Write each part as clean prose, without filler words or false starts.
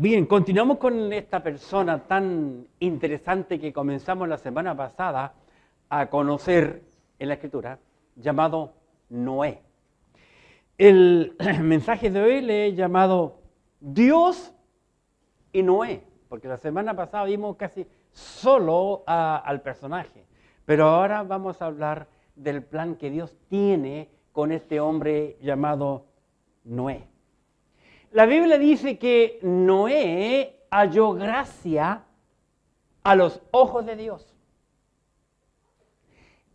Bien, continuamos con esta persona tan interesante que comenzamos la semana pasada a conocer en la Escritura, llamado Noé. El mensaje de hoy le he llamado Dios y Noé, porque la semana pasada vimos casi solo al personaje, pero ahora vamos a hablar del plan que Dios tiene con este hombre llamado Noé. La Biblia dice que Noé halló gracia a los ojos de Dios.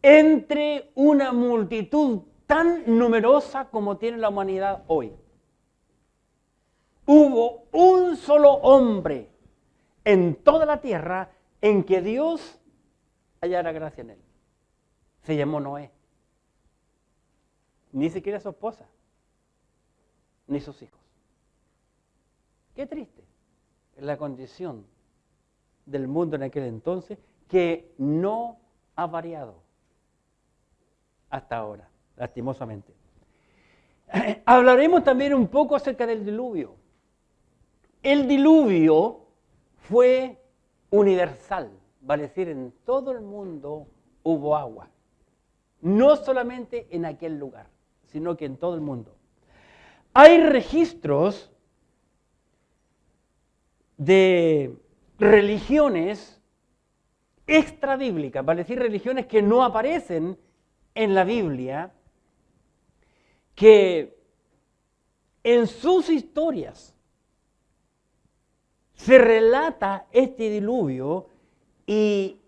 Entre una multitud tan numerosa como tiene la humanidad hoy, hubo un solo hombre en toda la tierra en que Dios hallara gracia en él. Se llamó Noé. Ni siquiera su esposa, ni sus hijos. Qué triste es la condición del mundo en aquel entonces, que no ha variado hasta ahora, lastimosamente. Hablaremos también un poco acerca del diluvio. El diluvio fue universal, vale decir, en todo el mundo hubo agua. No solamente en aquel lugar, sino que en todo el mundo. Hay registros de religiones extrabíblicas, vale decir, religiones que no aparecen en la Biblia, que en sus historias se relata este diluvio, y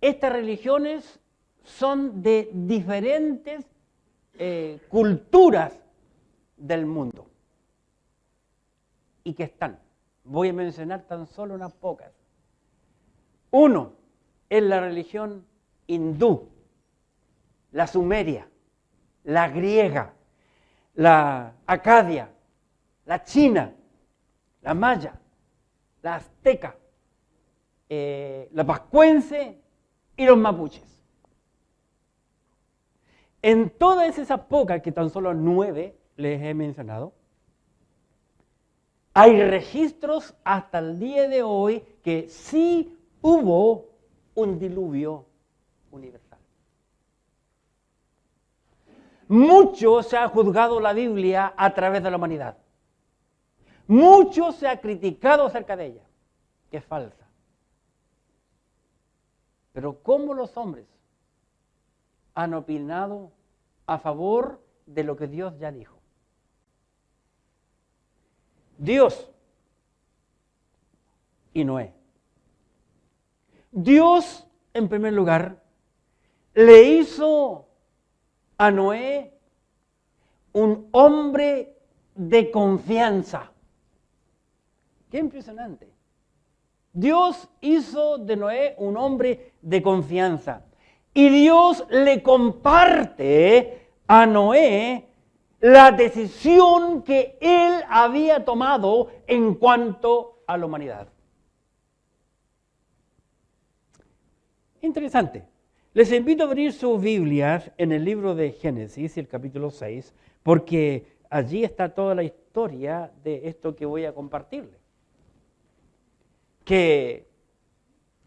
estas religiones son de diferentes culturas del mundo y que están. Voy a mencionar tan solo unas pocas. Uno es la religión hindú, la sumeria, la griega, la acadia, la china, la maya, la azteca, la pascuense y los mapuches. En todas esas pocas, que tan solo 9 les he mencionado, hay registros hasta el día de hoy que sí hubo un diluvio universal. Mucho se ha juzgado la Biblia a través de la humanidad. Mucho se ha criticado acerca de ella, que es falsa. Pero ¿cómo los hombres han opinado a favor de lo que Dios ya dijo? Dios y Noé. Dios, en primer lugar, le hizo a Noé un hombre de confianza. Qué impresionante. Dios hizo de Noé un hombre de confianza. Y Dios le comparte a Noé la decisión que él había tomado en cuanto a la humanidad. Interesante. Les invito a abrir sus Biblias en el libro de Génesis, el capítulo 6, porque allí está toda la historia de esto que voy a compartirles. Que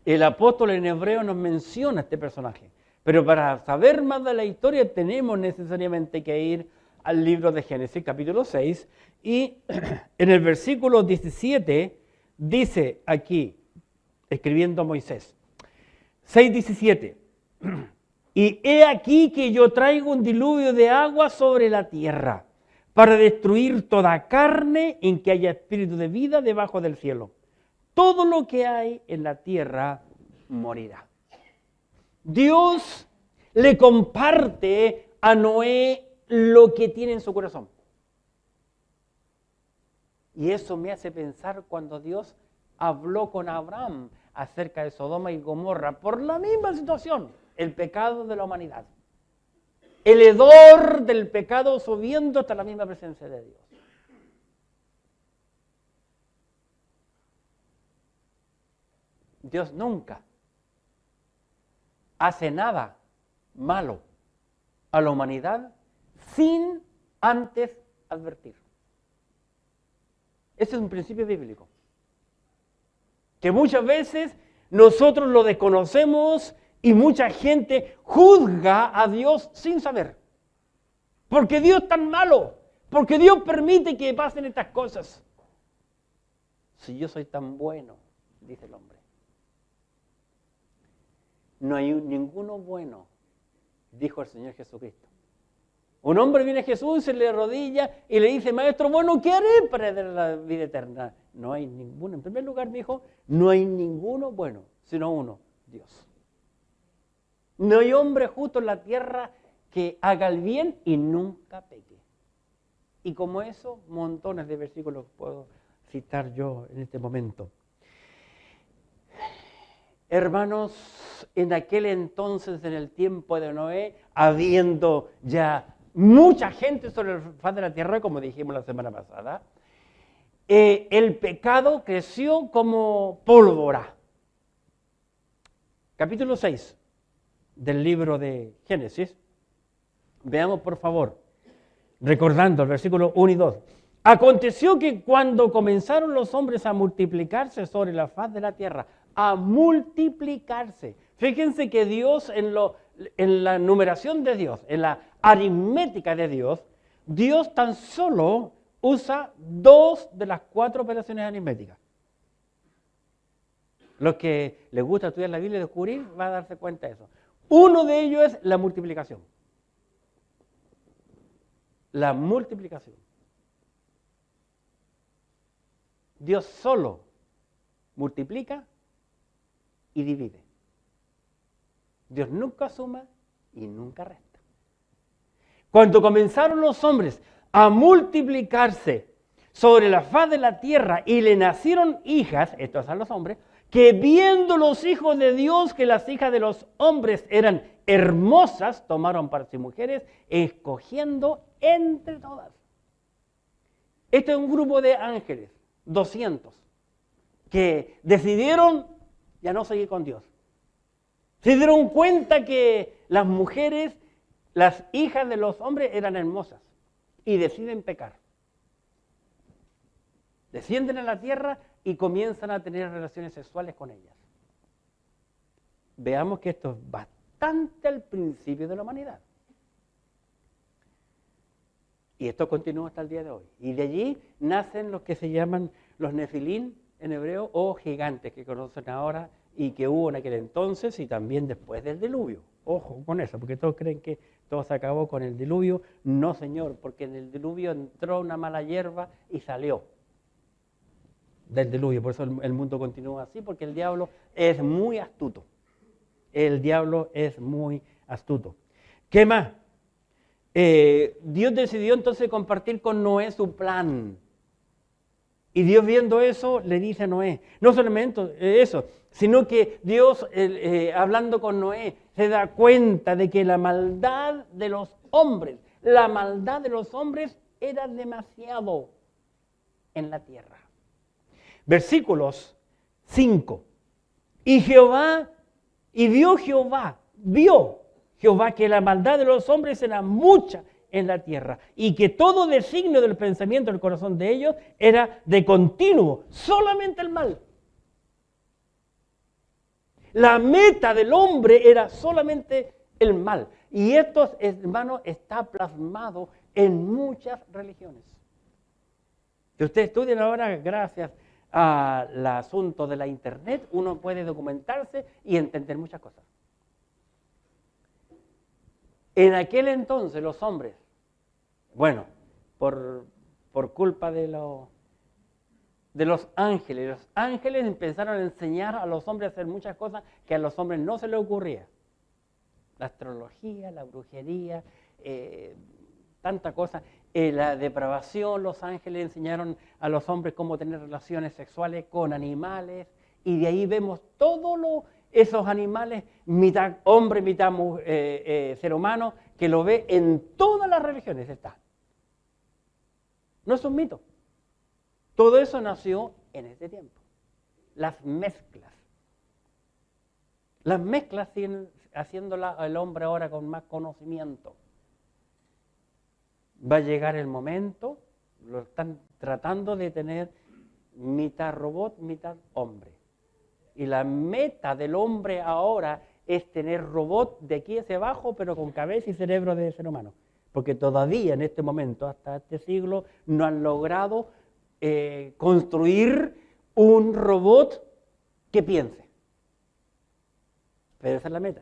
el apóstol en hebreo nos menciona este personaje, pero para saber más de la historia tenemos necesariamente que ir al libro de Génesis, capítulo 6, y en el versículo 17 dice aquí, escribiendo Moisés, 6:17, y he aquí que yo traigo un diluvio de agua sobre la tierra, para destruir toda carne en que haya espíritu de vida debajo del cielo. Todo lo que hay en la tierra morirá. Dios le comparte a Noé lo que tiene en su corazón. Y eso me hace pensar cuando Dios habló con Abraham acerca de Sodoma y Gomorra por la misma situación, el pecado de la humanidad. El hedor del pecado subiendo hasta la misma presencia de Dios. Dios nunca hace nada malo a la humanidad sin antes advertir. Ese es un principio bíblico. que muchas veces nosotros lo desconocemos y mucha gente juzga a Dios sin saber. Porque Dios es tan malo, porque Dios permite que pasen estas cosas. Si yo soy tan bueno, dice el hombre. No hay ninguno bueno, dijo el Señor Jesucristo. Un hombre viene a Jesús, se le arrodilla y le dice, Maestro, bueno, ¿qué haré para tener la vida eterna? No hay ninguno. En primer lugar, dijo, no hay ninguno bueno, sino uno, Dios. No hay hombre justo en la tierra que haga el bien y nunca peque. Y como eso, montones de versículos puedo citar yo en este momento. Hermanos, en aquel entonces, en el tiempo de Noé, habiendo ya mucha gente sobre el faz de la tierra, como dijimos la semana pasada, el pecado creció como pólvora. Capítulo 6 del libro de Génesis. Veamos, por favor, recordando el versículo 1 y 2. Aconteció que cuando comenzaron los hombres a multiplicarse sobre la faz de la tierra, a multiplicarse. Fíjense que Dios, en la numeración de Dios, en la aritmética de Dios, Dios tan solo usa 2 de las 4 operaciones aritméticas. Los que les gusta estudiar la Biblia y descubrir, va a darse cuenta de eso. Uno de ellos es la multiplicación. La multiplicación. Dios solo multiplica y divide. Dios nunca suma y nunca resta. Cuando comenzaron los hombres a multiplicarse sobre la faz de la tierra y le nacieron hijas, estos son los hombres, que viendo los hijos de Dios que las hijas de los hombres eran hermosas, tomaron para sí mujeres, escogiendo entre todas. Este es un grupo de ángeles, 200, que decidieron ya no seguir con Dios. Se dieron cuenta que las mujeres, las hijas de los hombres, eran hermosas y deciden pecar. Descienden a la tierra y comienzan a tener relaciones sexuales con ellas. Veamos que esto es bastante al principio de la humanidad. Y esto continúa hasta el día de hoy. Y de allí nacen los que se llaman los nefilín en hebreo o gigantes que conocen ahora y que hubo en aquel entonces y también después del diluvio. Ojo con eso, porque todos creen que todo se acabó con el diluvio. No, señor, porque en el diluvio entró una mala hierba y salió del diluvio. Por eso el mundo continúa así, porque el diablo es muy astuto. El diablo es muy astuto. ¿Qué más? Dios decidió entonces compartir con Noé su plan. Y Dios, viendo eso, le dice a Noé, no solamente eso, sino que Dios, hablando con Noé, se da cuenta de que la maldad de los hombres era demasiado en la tierra. Versículos 5. Vio Jehová que la maldad de los hombres era mucha en la tierra y que todo designio del pensamiento del corazón de ellos era de continuo, solamente el mal. La meta del hombre era solamente el mal. Y esto, hermano, está plasmado en muchas religiones. Si ustedes estudian ahora, gracias al asunto de la internet, uno puede documentarse y entender muchas cosas. En aquel entonces los hombres, bueno, por culpa de los ángeles empezaron a enseñar a los hombres a hacer muchas cosas que a los hombres no se les ocurría. La astrología, la brujería, tanta cosa. La depravación, los ángeles enseñaron a los hombres cómo tener relaciones sexuales con animales y de ahí vemos todos esos animales, mitad hombre, mitad ser humano, que lo ve en todas las religiones. Está. No es un mito. Todo eso nació en este tiempo. Las mezclas. Las mezclas siguen haciéndola el hombre ahora con más conocimiento. Va a llegar el momento, lo están tratando de tener mitad robot, mitad hombre. Y la meta del hombre ahora es tener robots de aquí hacia abajo, pero con cabeza y cerebro de ser humano. Porque todavía en este momento, hasta este siglo, no han logrado construir un robot que piense. Pero esa es la meta.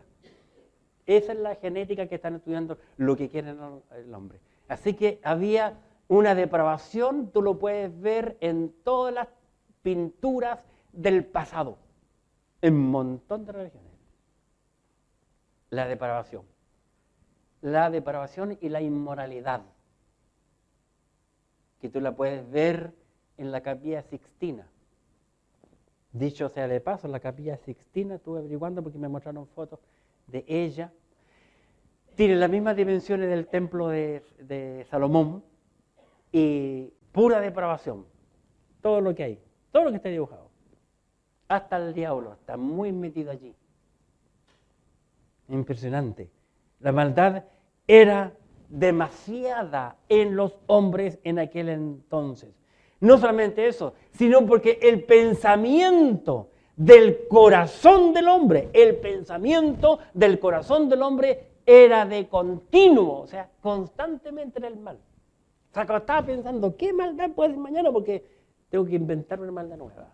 Esa es la genética que están estudiando, lo que quiere el hombre. Así que había una depravación, tú lo puedes ver en todas las pinturas del pasado, en un montón de religiones. La depravación y la inmoralidad, que tú la puedes ver en la Capilla Sixtina. Dicho sea de paso, la Capilla Sixtina, estuve averiguando porque me mostraron fotos de ella, tiene las mismas dimensiones del templo de Salomón y pura depravación, todo lo que hay, todo lo que está dibujado. Hasta el diablo está muy metido allí. Impresionante. La maldad era demasiada en los hombres en aquel entonces. No solamente eso, sino porque el pensamiento del corazón del hombre, era de continuo, o sea, constantemente era el mal. O sea, cuando estaba pensando, ¿qué maldad puede ser mañana? Porque tengo que inventar una maldad nueva.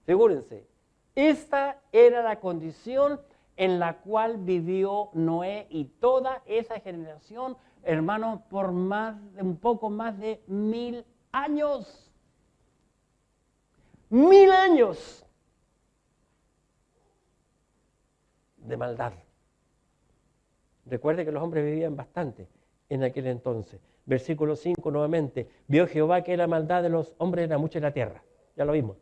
Figúrense, esta era la condición en la cual vivió Noé y toda esa generación, hermanos, por un poco más de 1000 años. 1000 años de maldad. Recuerde que los hombres vivían bastante en aquel entonces. Versículo 5 nuevamente. Vio Jehová que la maldad de los hombres era mucha en la tierra. Ya lo vimos.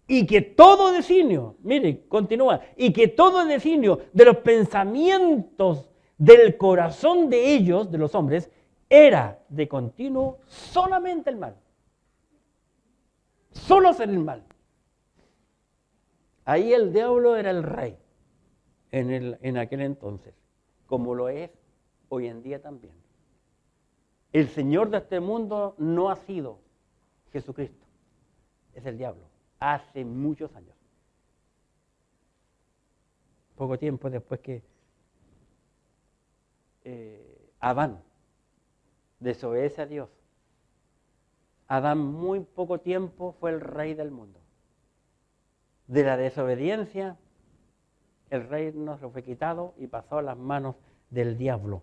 Y que todo designio, mire, continúa, y que todo designio de los pensamientos del corazón de ellos, de los hombres, era de continuo solamente el mal. Solo hacer el mal. Ahí el diablo era el rey en aquel entonces, como lo es hoy en día también. El Señor de este mundo no ha sido Jesucristo, es el diablo. Hace muchos años. Poco tiempo después que Adán desobedece a Dios, Adán muy poco tiempo fue el rey del mundo. De la desobediencia, el reino se fue quitado y pasó a las manos del diablo.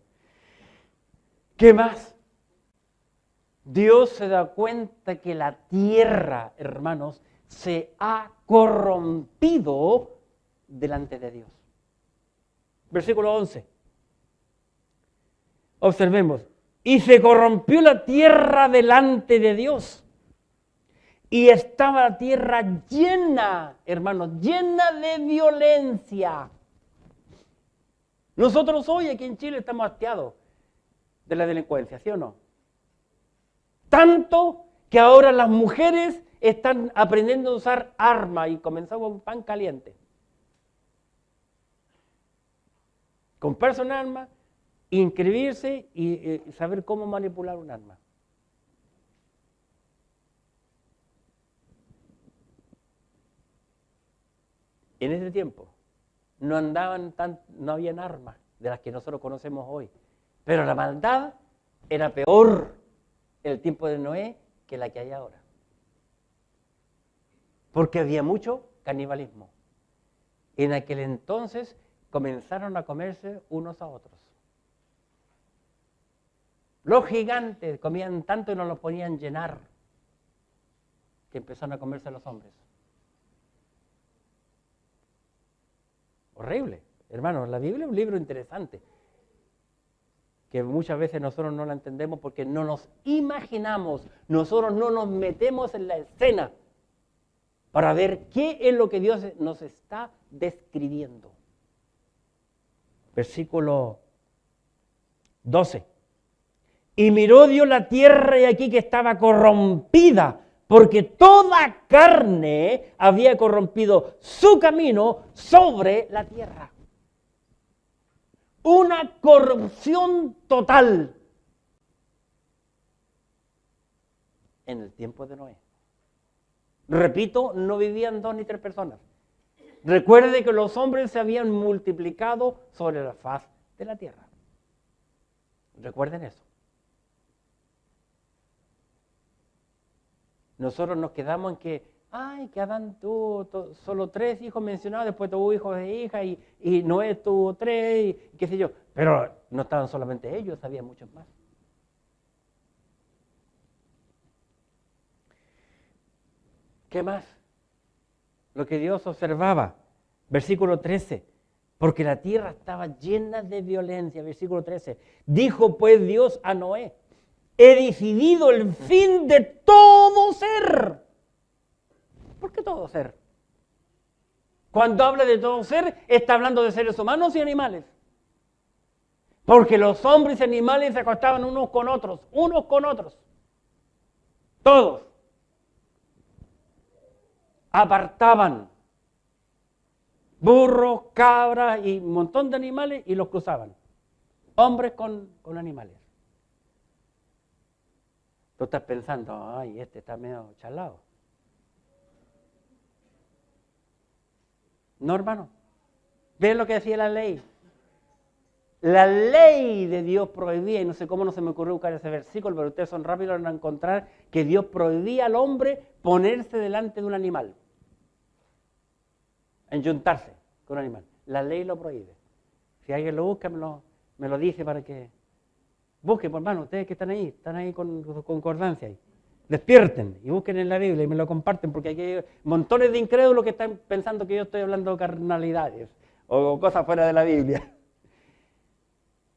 ¿Qué más? Dios se da cuenta que la tierra, hermanos, se ha corrompido delante de Dios. Versículo 11. Observemos. Y se corrompió la tierra delante de Dios. Y estaba la tierra llena, hermanos, llena de violencia. Nosotros hoy aquí en Chile estamos hastiados de la delincuencia, ¿sí o no? Tanto que ahora las mujeres están aprendiendo a usar armas y comenzamos un pan caliente. Comprarse un arma, inscribirse y saber cómo manipular un arma. En ese tiempo no habían armas de las que nosotros conocemos hoy, pero la maldad era peor en el tiempo de Noé que la que hay ahora. Porque había mucho canibalismo. En aquel entonces comenzaron a comerse unos a otros. Los gigantes comían tanto y no los podían llenar, que empezaron a comerse a los hombres. Horrible. Hermanos, la Biblia es un libro interesante, que muchas veces nosotros no la entendemos porque no nos imaginamos, nosotros no nos metemos en la escena para ver qué es lo que Dios nos está describiendo. Versículo 12. Y miró Dios la tierra y aquí que estaba corrompida, porque toda carne había corrompido su camino sobre la tierra. Una corrupción total en el tiempo de Noé. Repito, no vivían 2 ni 3 personas. Recuerde que los hombres se habían multiplicado sobre la faz de la tierra. Recuerden eso. Nosotros nos quedamos en que, que Adán tuvo solo 3 hijos mencionados, después tuvo hijos e hijas, y Noé tuvo 3, y qué sé yo. Pero no estaban solamente ellos, había muchos más. ¿Qué más? Lo que Dios observaba, versículo 13, porque la tierra estaba llena de violencia, versículo 13. Dijo pues Dios a Noé, he decidido el fin de todo ser. ¿Por qué todo ser? Cuando habla de todo ser, está hablando de seres humanos y animales. Porque los hombres y animales se acostaban unos con otros. Todos. Apartaban burros, cabras y un montón de animales y los cruzaban. Hombres con animales. Tú estás pensando, este está medio chalado. No, hermano. ¿Ven lo que decía la ley? La ley de Dios prohibía, y no sé cómo no se me ocurrió buscar ese versículo, pero ustedes son rápidos en encontrar que Dios prohibía al hombre ponerse delante de un animal. Enyuntarse con un animal. La ley lo prohíbe. Si alguien lo busca, me lo dice para que... Busquen, pues, hermano, ustedes que están ahí con concordancia ahí. Despierten y busquen en la Biblia y me lo comparten, porque aquí hay montones de incrédulos que están pensando que yo estoy hablando de carnalidades o cosas fuera de la Biblia.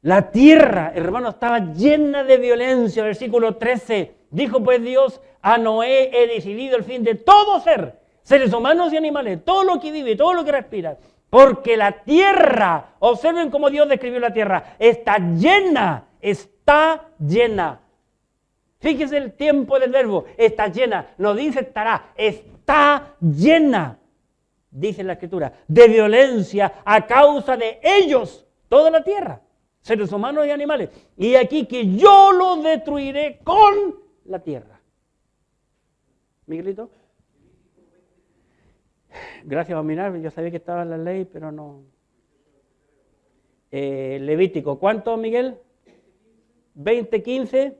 La tierra, hermano, estaba llena de violencia. Versículo 13. Dijo pues Dios a Noé, he decidido el fin de todo ser, seres humanos y animales, todo lo que vive, todo lo que respira. Porque la tierra, observen cómo Dios describió la tierra, está llena. Fíjese el tiempo del verbo, está llena, no dice estará, está llena, dice la Escritura, de violencia a causa de ellos, toda la tierra, seres humanos y animales. Y aquí que yo los destruiré con la tierra. Miguelito. Gracias, Minar, yo sabía que estaba en la ley, pero no. Levítico, ¿cuánto, Miguel? 20:15.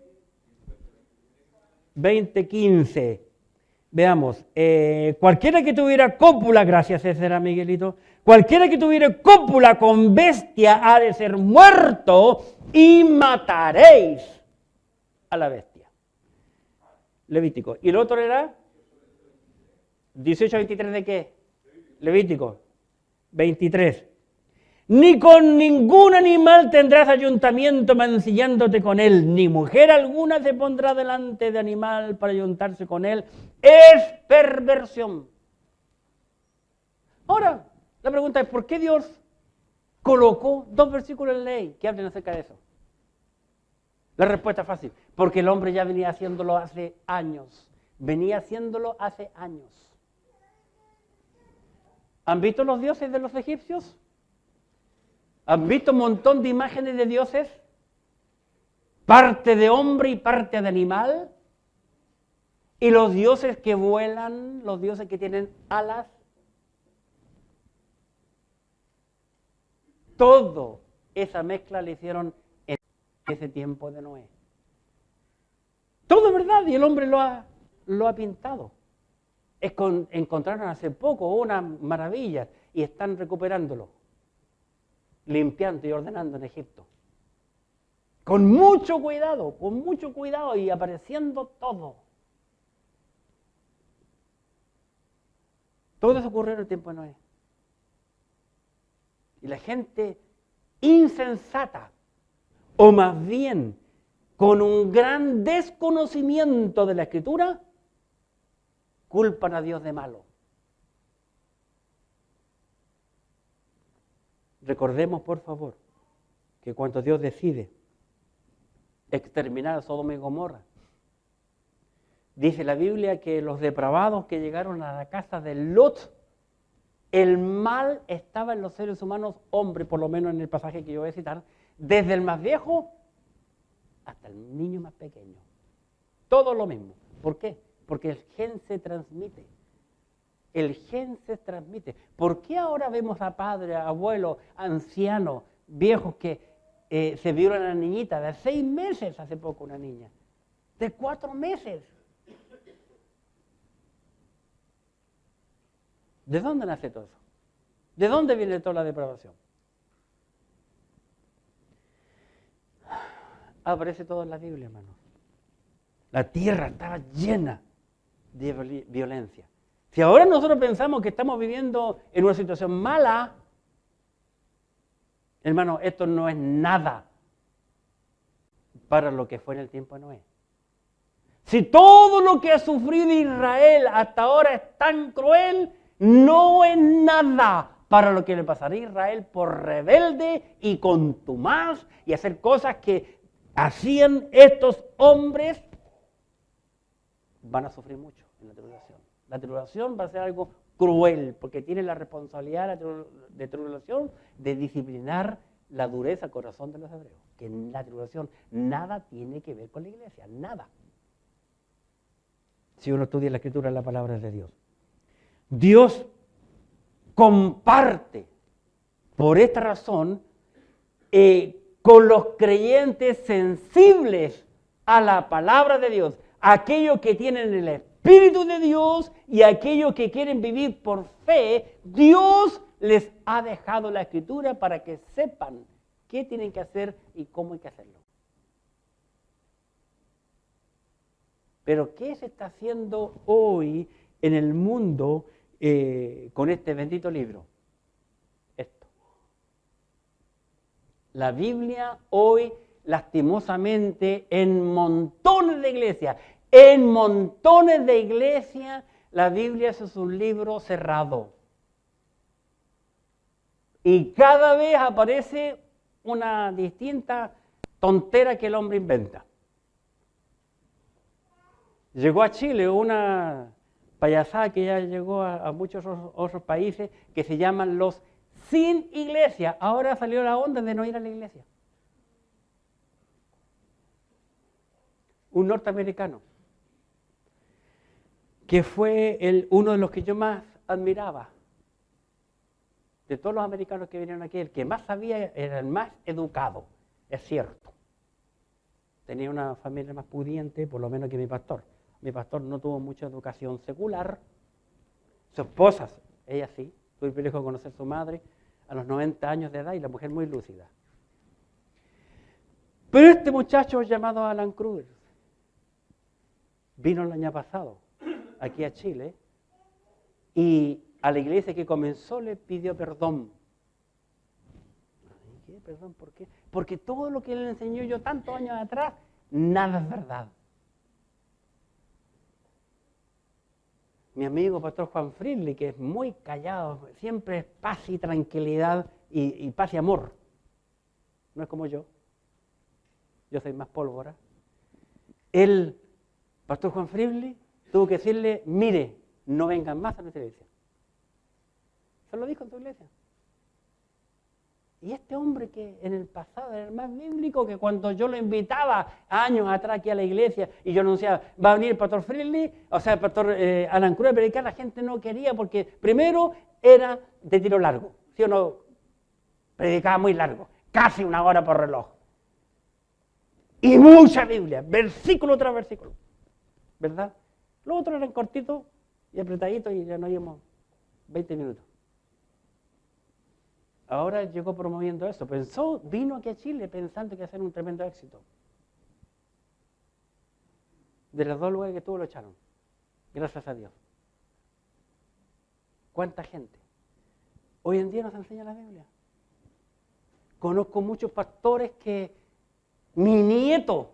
20:15. Veamos, cualquiera que tuviera cópula, gracias, ese era Miguelito, cualquiera que tuviera cópula con bestia ha de ser muerto y mataréis a la bestia. Levítico. ¿Y el otro era? 18:23 de qué? Levítico 23. Ni con ningún animal tendrás ayuntamiento mancillándote con él, ni mujer alguna se pondrá delante de animal para ayuntarse con él. Es perversión. Ahora, la pregunta es, ¿por qué Dios colocó 2 versículos en la ley que hablen acerca de eso? La respuesta es fácil, porque el hombre ya venía haciéndolo hace años. ¿Han visto los dioses de los egipcios? ¿Han visto un montón de imágenes de dioses? Parte de hombre y parte de animal. Y los dioses que vuelan, los dioses que tienen alas. Todo esa mezcla le hicieron en ese tiempo de Noé. Todo es verdad y el hombre lo ha pintado. Encontraron hace poco una maravilla y están recuperándolo, limpiando y ordenando en Egipto. Con mucho cuidado y apareciendo todo. Todo eso ocurrió en el tiempo de Noé. Y la gente insensata, o más bien con un gran desconocimiento de la Escritura, culpan a Dios de malo. Recordemos, por favor, que cuando Dios decide exterminar a Sodoma y Gomorra, dice la Biblia que los depravados que llegaron a la casa de Lot, el mal estaba en los seres humanos, hombres, por lo menos en el pasaje que yo voy a citar, desde el más viejo hasta el niño más pequeño. Todo lo mismo. ¿Por qué? Porque el gen se transmite. El gen se transmite. ¿Por qué ahora vemos a padres, abuelos, ancianos, viejos que se vieron a una niñita de 6 meses hace poco, una niña, de 4 meses? ¿De dónde nace todo eso? ¿De dónde viene toda la depravación? Aparece todo en la Biblia, hermano. La tierra estaba llena de violencia. Si ahora nosotros pensamos que estamos viviendo en una situación mala, hermano, esto no es nada para lo que fue en el tiempo de Noé. Si todo lo que ha sufrido Israel hasta ahora es tan cruel, no es nada para lo que le pasará a Israel por rebelde y contumaz y hacer cosas que hacían estos hombres. Van a sufrir mucho en la tribulación. La tribulación va a ser algo cruel porque tiene la responsabilidad de tribulación de disciplinar la dureza del corazón de los hebreos. Que en la tribulación nada tiene que ver con la iglesia, nada. Si uno estudia la Escritura, la palabra de Dios. Dios comparte, por esta razón, con los creyentes sensibles a la palabra de Dios, aquellos que tienen el Espíritu de Dios y aquellos que quieren vivir por fe, Dios les ha dejado la Escritura para que sepan qué tienen que hacer y cómo hay que hacerlo. Pero ¿qué se está haciendo hoy en el mundo con este bendito libro? Esto. La Biblia hoy, lastimosamente, en montones de iglesias, la Biblia es un libro cerrado. Y cada vez aparece una distinta tontera que el hombre inventa. Llegó a Chile una payasada que ya llegó a muchos otros países que se llaman los sin iglesia. Ahora salió la onda de no ir a la iglesia. Un norteamericano que fue uno de los que yo más admiraba. De todos los americanos que vinieron aquí, el que más sabía era el más educado, es cierto. Tenía una familia más pudiente, por lo menos que mi pastor. Mi pastor no tuvo mucha educación secular. Su esposa, ella sí, tuve el privilegio de conocer a su madre a los 90 años de edad y la mujer muy lúcida. Pero este muchacho llamado Alan Cruz vino el año pasado aquí a Chile y a la iglesia que comenzó le pidió perdón. ¿Qué? ¿Perdón? ¿Por qué? Porque todo lo que le enseñó yo tantos años atrás, nada es verdad. Mi amigo pastor Juan Friedli, que es muy callado, siempre es paz y tranquilidad y paz y amor. No es como yo soy más pólvora. El pastor Juan Friedli tuvo que decirle, mire, no vengan más a nuestra iglesia. Se lo dijo en su iglesia. Y este hombre que en el pasado era el más bíblico, que cuando yo lo invitaba años atrás aquí a la iglesia y yo anunciaba, va a venir el pastor Friedli, o sea, el pastor Alan Cruz a predicar, la gente no quería porque primero era de tiro largo, ¿sí o no? Predicaba muy largo, casi 1 hora por reloj. Y mucha Biblia, versículo tras versículo, ¿verdad? Los otros eran cortitos y apretaditos y ya no íbamos 20 minutos. Ahora llegó promoviendo eso. Vino aquí a Chile pensando que iba a ser un tremendo éxito. De los 2 lugares que tuvo lo echaron. Gracias a Dios. ¿Cuánta gente? Hoy en día nos enseña la Biblia. Conozco muchos pastores que mi nieto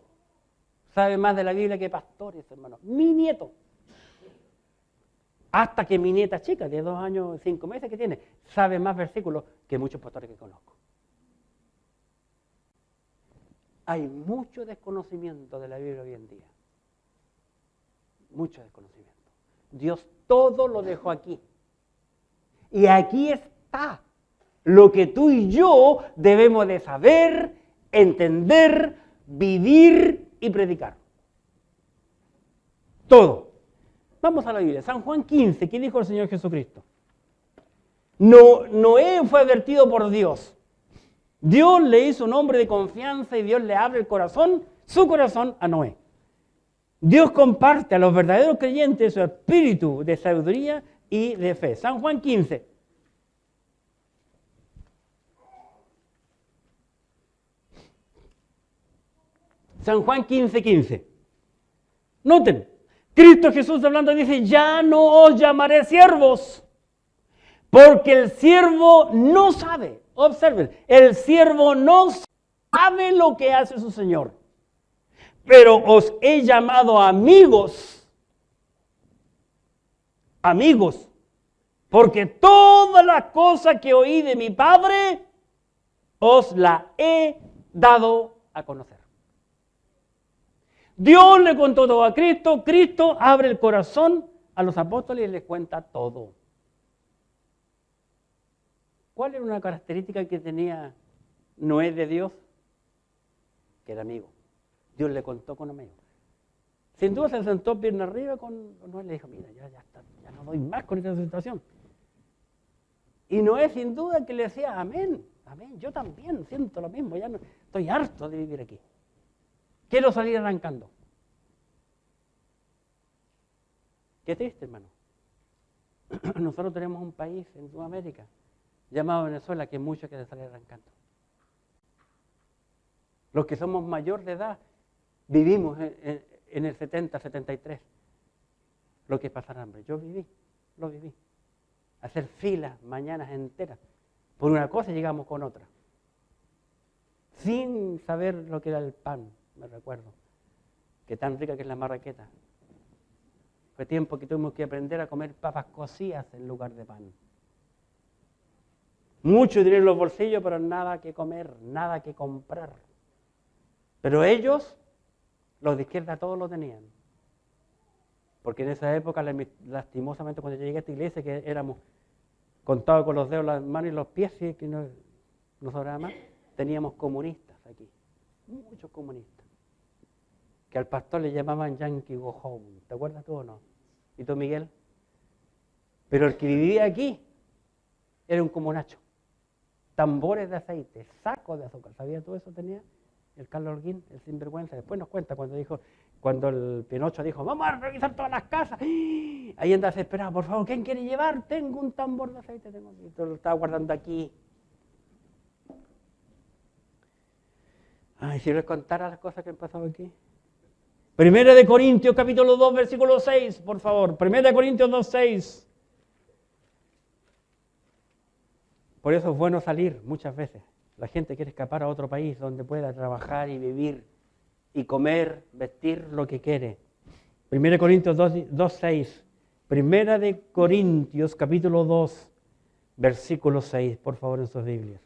sabe más de la Biblia que pastores, hermano. Mi nieto. Hasta que mi nieta chica, de 2 años y 5 meses que tiene, sabe más versículos que muchos pastores que conozco. Hay mucho desconocimiento de la Biblia hoy en día. Mucho desconocimiento. Dios todo lo dejó aquí. Y aquí está lo que tú y yo debemos de saber, entender, vivir y predicar. Todo. Vamos a la Biblia. San Juan 15, ¿qué dijo el Señor Jesucristo? Noé fue advertido por Dios. Dios le hizo un hombre de confianza y Dios le abre el corazón, su corazón a Noé. Dios comparte a los verdaderos creyentes su espíritu de sabiduría y de fe. San Juan 15. San Juan 15, 15. Noten, Cristo Jesús hablando dice, ya no os llamaré siervos, porque el siervo no sabe. Observen, el siervo no sabe lo que hace su Señor, pero os he llamado amigos. Amigos, porque todas las cosas que oí de mi Padre os la he dado a conocer. Dios le contó todo a Cristo, Cristo abre el corazón a los apóstoles y les cuenta todo. ¿Cuál era una característica que tenía Noé de Dios? Que era amigo. Dios le contó con amigos. Sin duda se sentó pierna arriba con Noé y le dijo, mira, ya está, ya no doy más con esta situación. Y Noé sin duda que le decía, amén, amén, yo también siento lo mismo, ya no, estoy harto de vivir aquí. Quiero salir arrancando. Qué triste, hermano. Nosotros tenemos un país en Sudamérica llamado Venezuela que muchos quieren salir arrancando. Los que somos mayor de edad vivimos en el 70, 73. Lo que es pasar hambre. Yo lo viví. Hacer filas mañanas enteras. Por una cosa llegamos con otra. Sin saber lo que era el pan. Me recuerdo, que tan rica que es la marraqueta. Fue tiempo que tuvimos que aprender a comer papas cocidas en lugar de pan. Mucho dinero en los bolsillos, pero nada que comer, nada que comprar. Pero ellos, los de izquierda, todos lo tenían. Porque en esa época, lastimosamente, cuando yo llegué a esta iglesia, que éramos contados con los dedos, las manos y los pies, y que no sobraba más, teníamos comunistas aquí. Muchos comunistas. Que al pastor le llamaban Yankee Go Home. ¿Te acuerdas tú o no? ¿Y tú, Miguel? Pero el que vivía aquí era un comunacho. Tambores de aceite, sacos de azúcar. ¿Sabías tú eso tenía? El Carlos Holguín, el sinvergüenza. Después nos cuenta cuando el Pinocho dijo, vamos a revisar todas las casas. Ahí anda desesperado, por favor, ¿quién quiere llevar? Tengo un tambor de aceite, tengo aquí. Todo lo estaba guardando aquí. Ay, si les contara las cosas que han pasado aquí. Primera de Corintios, capítulo 2, versículo 6, por favor. Primera de Corintios 2, 6. Por eso es bueno salir muchas veces. La gente quiere escapar a otro país donde pueda trabajar y vivir y comer, vestir lo que quiere. Primera de Corintios 2, 6. Primera de Corintios, capítulo 2, versículo 6, por favor, en sus Biblias.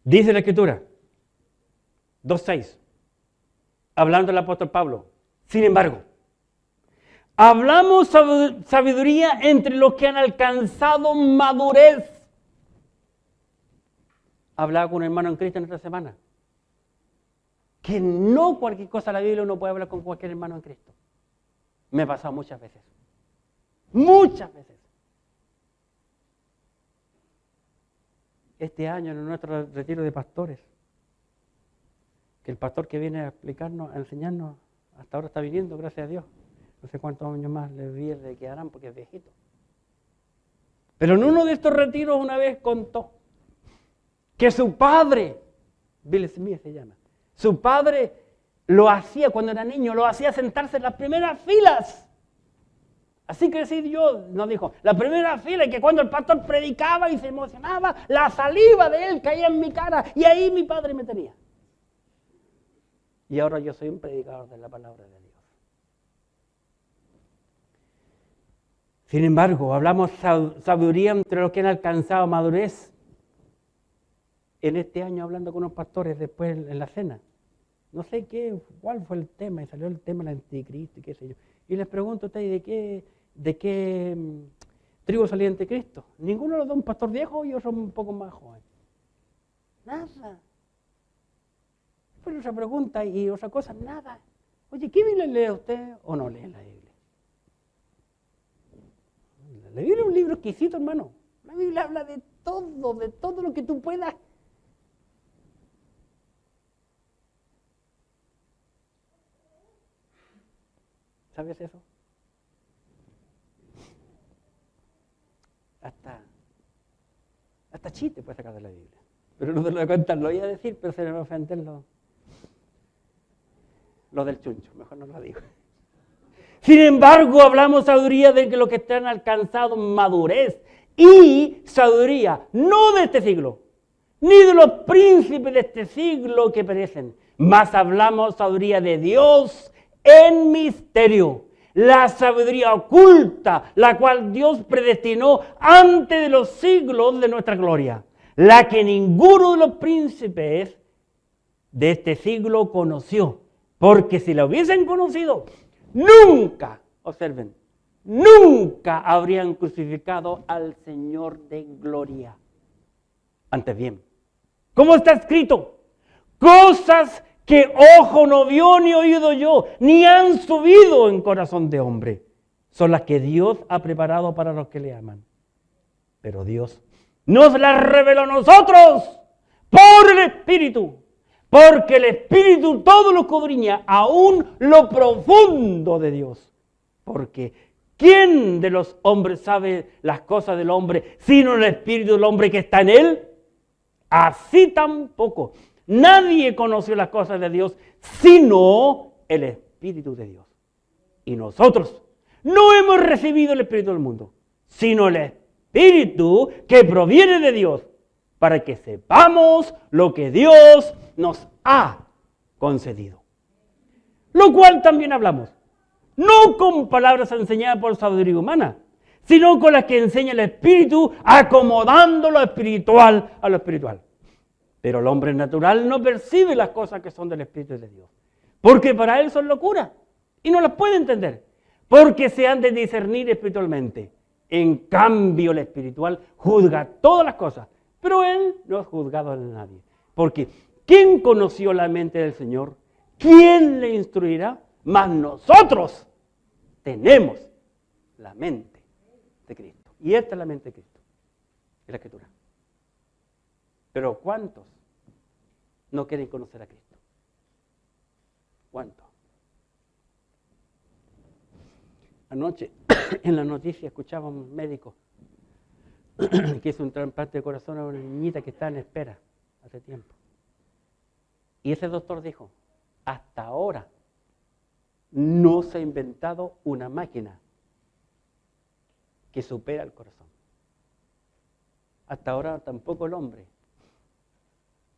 Dice la Escritura, 2:6, hablando el apóstol Pablo. Sin embargo, hablamos sabiduría entre los que han alcanzado madurez. Hablaba con un hermano en Cristo en esta semana. Que no cualquier cosa de la Biblia uno puede hablar con cualquier hermano en Cristo. Me ha pasado muchas veces. Muchas veces. Este año en nuestro retiro de pastores, que el pastor que viene a explicarnos, a enseñarnos, hasta ahora está viniendo, gracias a Dios. No sé cuántos años más le quedarán porque es viejito. Pero en uno de estos retiros una vez contó que su padre, Bill Smith se llama, su padre lo hacía cuando era niño, lo hacía sentarse en las primeras filas. Así crecí yo, nos dijo, la primera fila, y que cuando el pastor predicaba y se emocionaba, la saliva de él caía en mi cara, y ahí mi padre me tenía. Y ahora yo soy un predicador de la palabra de Dios. Sin embargo, hablamos sabiduría entre los que han alcanzado madurez. En este año hablando con unos pastores después en la cena. No sé cuál fue el tema, y salió el tema del anticristo y qué sé yo. Y les pregunto a ustedes, ¿de qué tribu salía el anticristo? Ninguno de los dos, un pastor viejo y otro un poco más joven. Nada. Fue otra pregunta y otra cosa, nada. Oye, ¿qué Biblia lee usted o no lee la Biblia? La Biblia es un libro exquisito, hermano. La Biblia habla de todo lo que tú puedas. ¿Sabes eso? Hasta chiste puede sacar de la Biblia. Pero no te lo voy a contar, lo voy a decir, pero se me va a ofender lo del chuncho, mejor no lo digo. Sin embargo, hablamos sabiduría de que los que están alcanzado madurez y sabiduría, no de este siglo, ni de los príncipes de este siglo que perecen, mas hablamos sabiduría de Dios en misterio, la sabiduría oculta, la cual Dios predestinó antes de los siglos de nuestra gloria, la que ninguno de los príncipes de este siglo conoció, porque si la hubiesen conocido, nunca, observen, nunca habrían crucificado al Señor de gloria. Antes bien, ¿cómo está escrito? Cosas que ojo no vio ni oído yo, ni han subido en corazón de hombre, son las que Dios ha preparado para los que le aman. Pero Dios nos las reveló a nosotros por el Espíritu, porque el Espíritu todo lo escudriña, aún lo profundo de Dios. Porque ¿quién de los hombres sabe las cosas del hombre, sino el Espíritu del hombre que está en él? Así tampoco nadie conoció las cosas de Dios, sino el Espíritu de Dios. Y nosotros no hemos recibido el Espíritu del mundo, sino el Espíritu que proviene de Dios, para que sepamos lo que Dios nos ha concedido. Lo cual también hablamos, no con palabras enseñadas por sabiduría humana, sino con las que enseña el Espíritu, acomodando lo espiritual a lo espiritual. Pero el hombre natural no percibe las cosas que son del Espíritu de Dios, porque para él son locura y no las puede entender, porque se han de discernir espiritualmente. En cambio, el espiritual juzga todas las cosas, pero él no es juzgado a nadie. Porque ¿quién conoció la mente del Señor? ¿Quién le instruirá? Mas nosotros tenemos la mente de Cristo. Y esta es la mente de Cristo, es la Escritura. Pero ¿cuántos no quieren conocer a Cristo? ¿Cuántos? Anoche en la noticia escuchaba a un médico que hizo un trasplante de corazón a una niñita que está en espera hace tiempo. Y ese doctor dijo, hasta ahora no se ha inventado una máquina que supera el corazón. Hasta ahora tampoco el hombre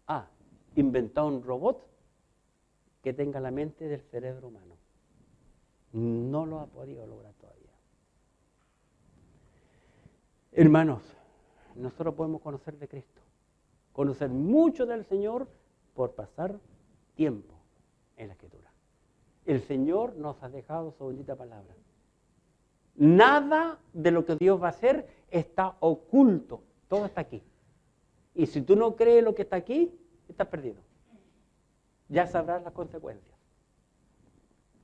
ha inventado un robot que tenga la mente del cerebro humano. No lo ha podido lograr todavía. Hermanos, nosotros podemos conocer de Cristo, conocer mucho del Señor por pasar tiempo en la Escritura. El Señor nos ha dejado su bendita palabra. Nada de lo que Dios va a hacer está oculto, todo está aquí. Y si tú no crees lo que está aquí, estás perdido. Ya sabrás las consecuencias.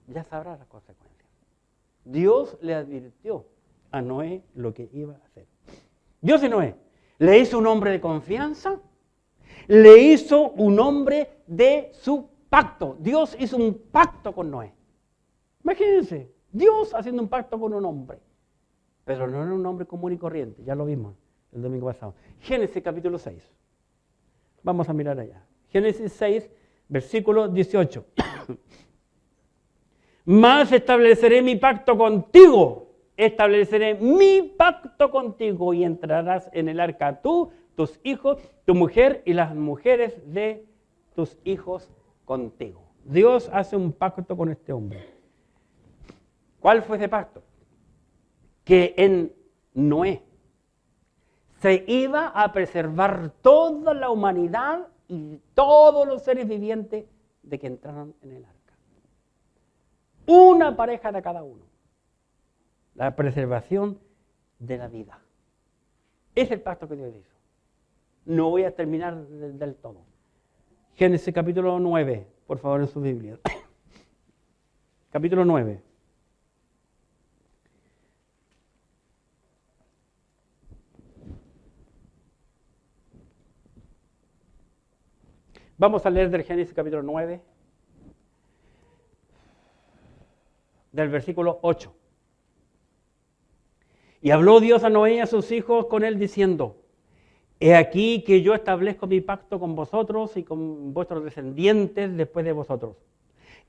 Ya sabrás las consecuencias. Dios le advirtió a Noé lo que iba a hacer. Dios y Noé le hizo un hombre de confianza, le hizo un hombre de su pacto. Dios hizo un pacto con Noé. Imagínense, Dios haciendo un pacto con un hombre. Pero no era un hombre común y corriente, ya lo vimos el domingo pasado. Génesis capítulo 6. Vamos a mirar allá. Génesis 6, versículo 18. Mas estableceré mi pacto contigo, estableceré mi pacto contigo y entrarás en el arca tú, tus hijos, tu mujer y las mujeres de tus hijos contigo. Dios hace un pacto con este hombre. ¿Cuál fue ese pacto? Que en Noé se iba a preservar toda la humanidad y todos los seres vivientes de que entraran en el arca. Una pareja de cada uno. La preservación de la vida. Es el pacto que Dios hizo. No voy a terminar del todo. Génesis capítulo 9, por favor, en su Biblia. capítulo 9. Vamos a leer del Génesis capítulo 9, del versículo 8. Y habló Dios a Noé y a sus hijos con él diciendo: He aquí que yo establezco mi pacto con vosotros y con vuestros descendientes después de vosotros,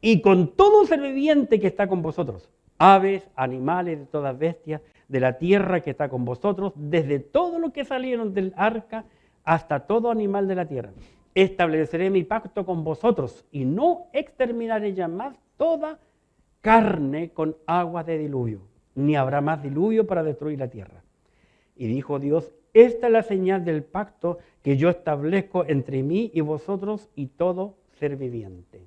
y con todo ser viviente que está con vosotros, aves, animales, de todas bestias, de la tierra que está con vosotros, desde todo lo que salieron del arca hasta todo animal de la tierra. Estableceré mi pacto con vosotros y no exterminaré ya más toda carne con aguas de diluvio, ni habrá más diluvio para destruir la tierra. Y dijo Dios: esta es la señal del pacto que yo establezco entre mí y vosotros y todo ser viviente,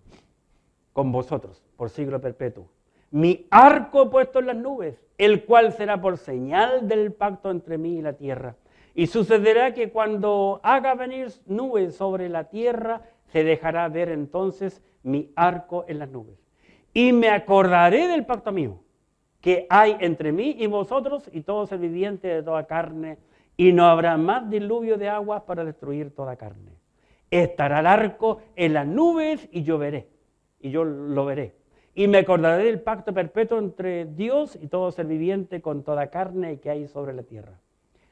con vosotros por siglo perpetuo. Mi arco puesto en las nubes, el cual será por señal del pacto entre mí y la tierra. Y sucederá que cuando haga venir nubes sobre la tierra, se dejará ver entonces mi arco en las nubes. Y me acordaré del pacto mío, que hay entre mí y vosotros y todo ser viviente de toda carne, y no habrá más diluvio de aguas para destruir toda carne. Estará el arco en las nubes y yo lo veré. Y me acordaré del pacto perpetuo entre Dios y todo ser viviente con toda carne que hay sobre la tierra.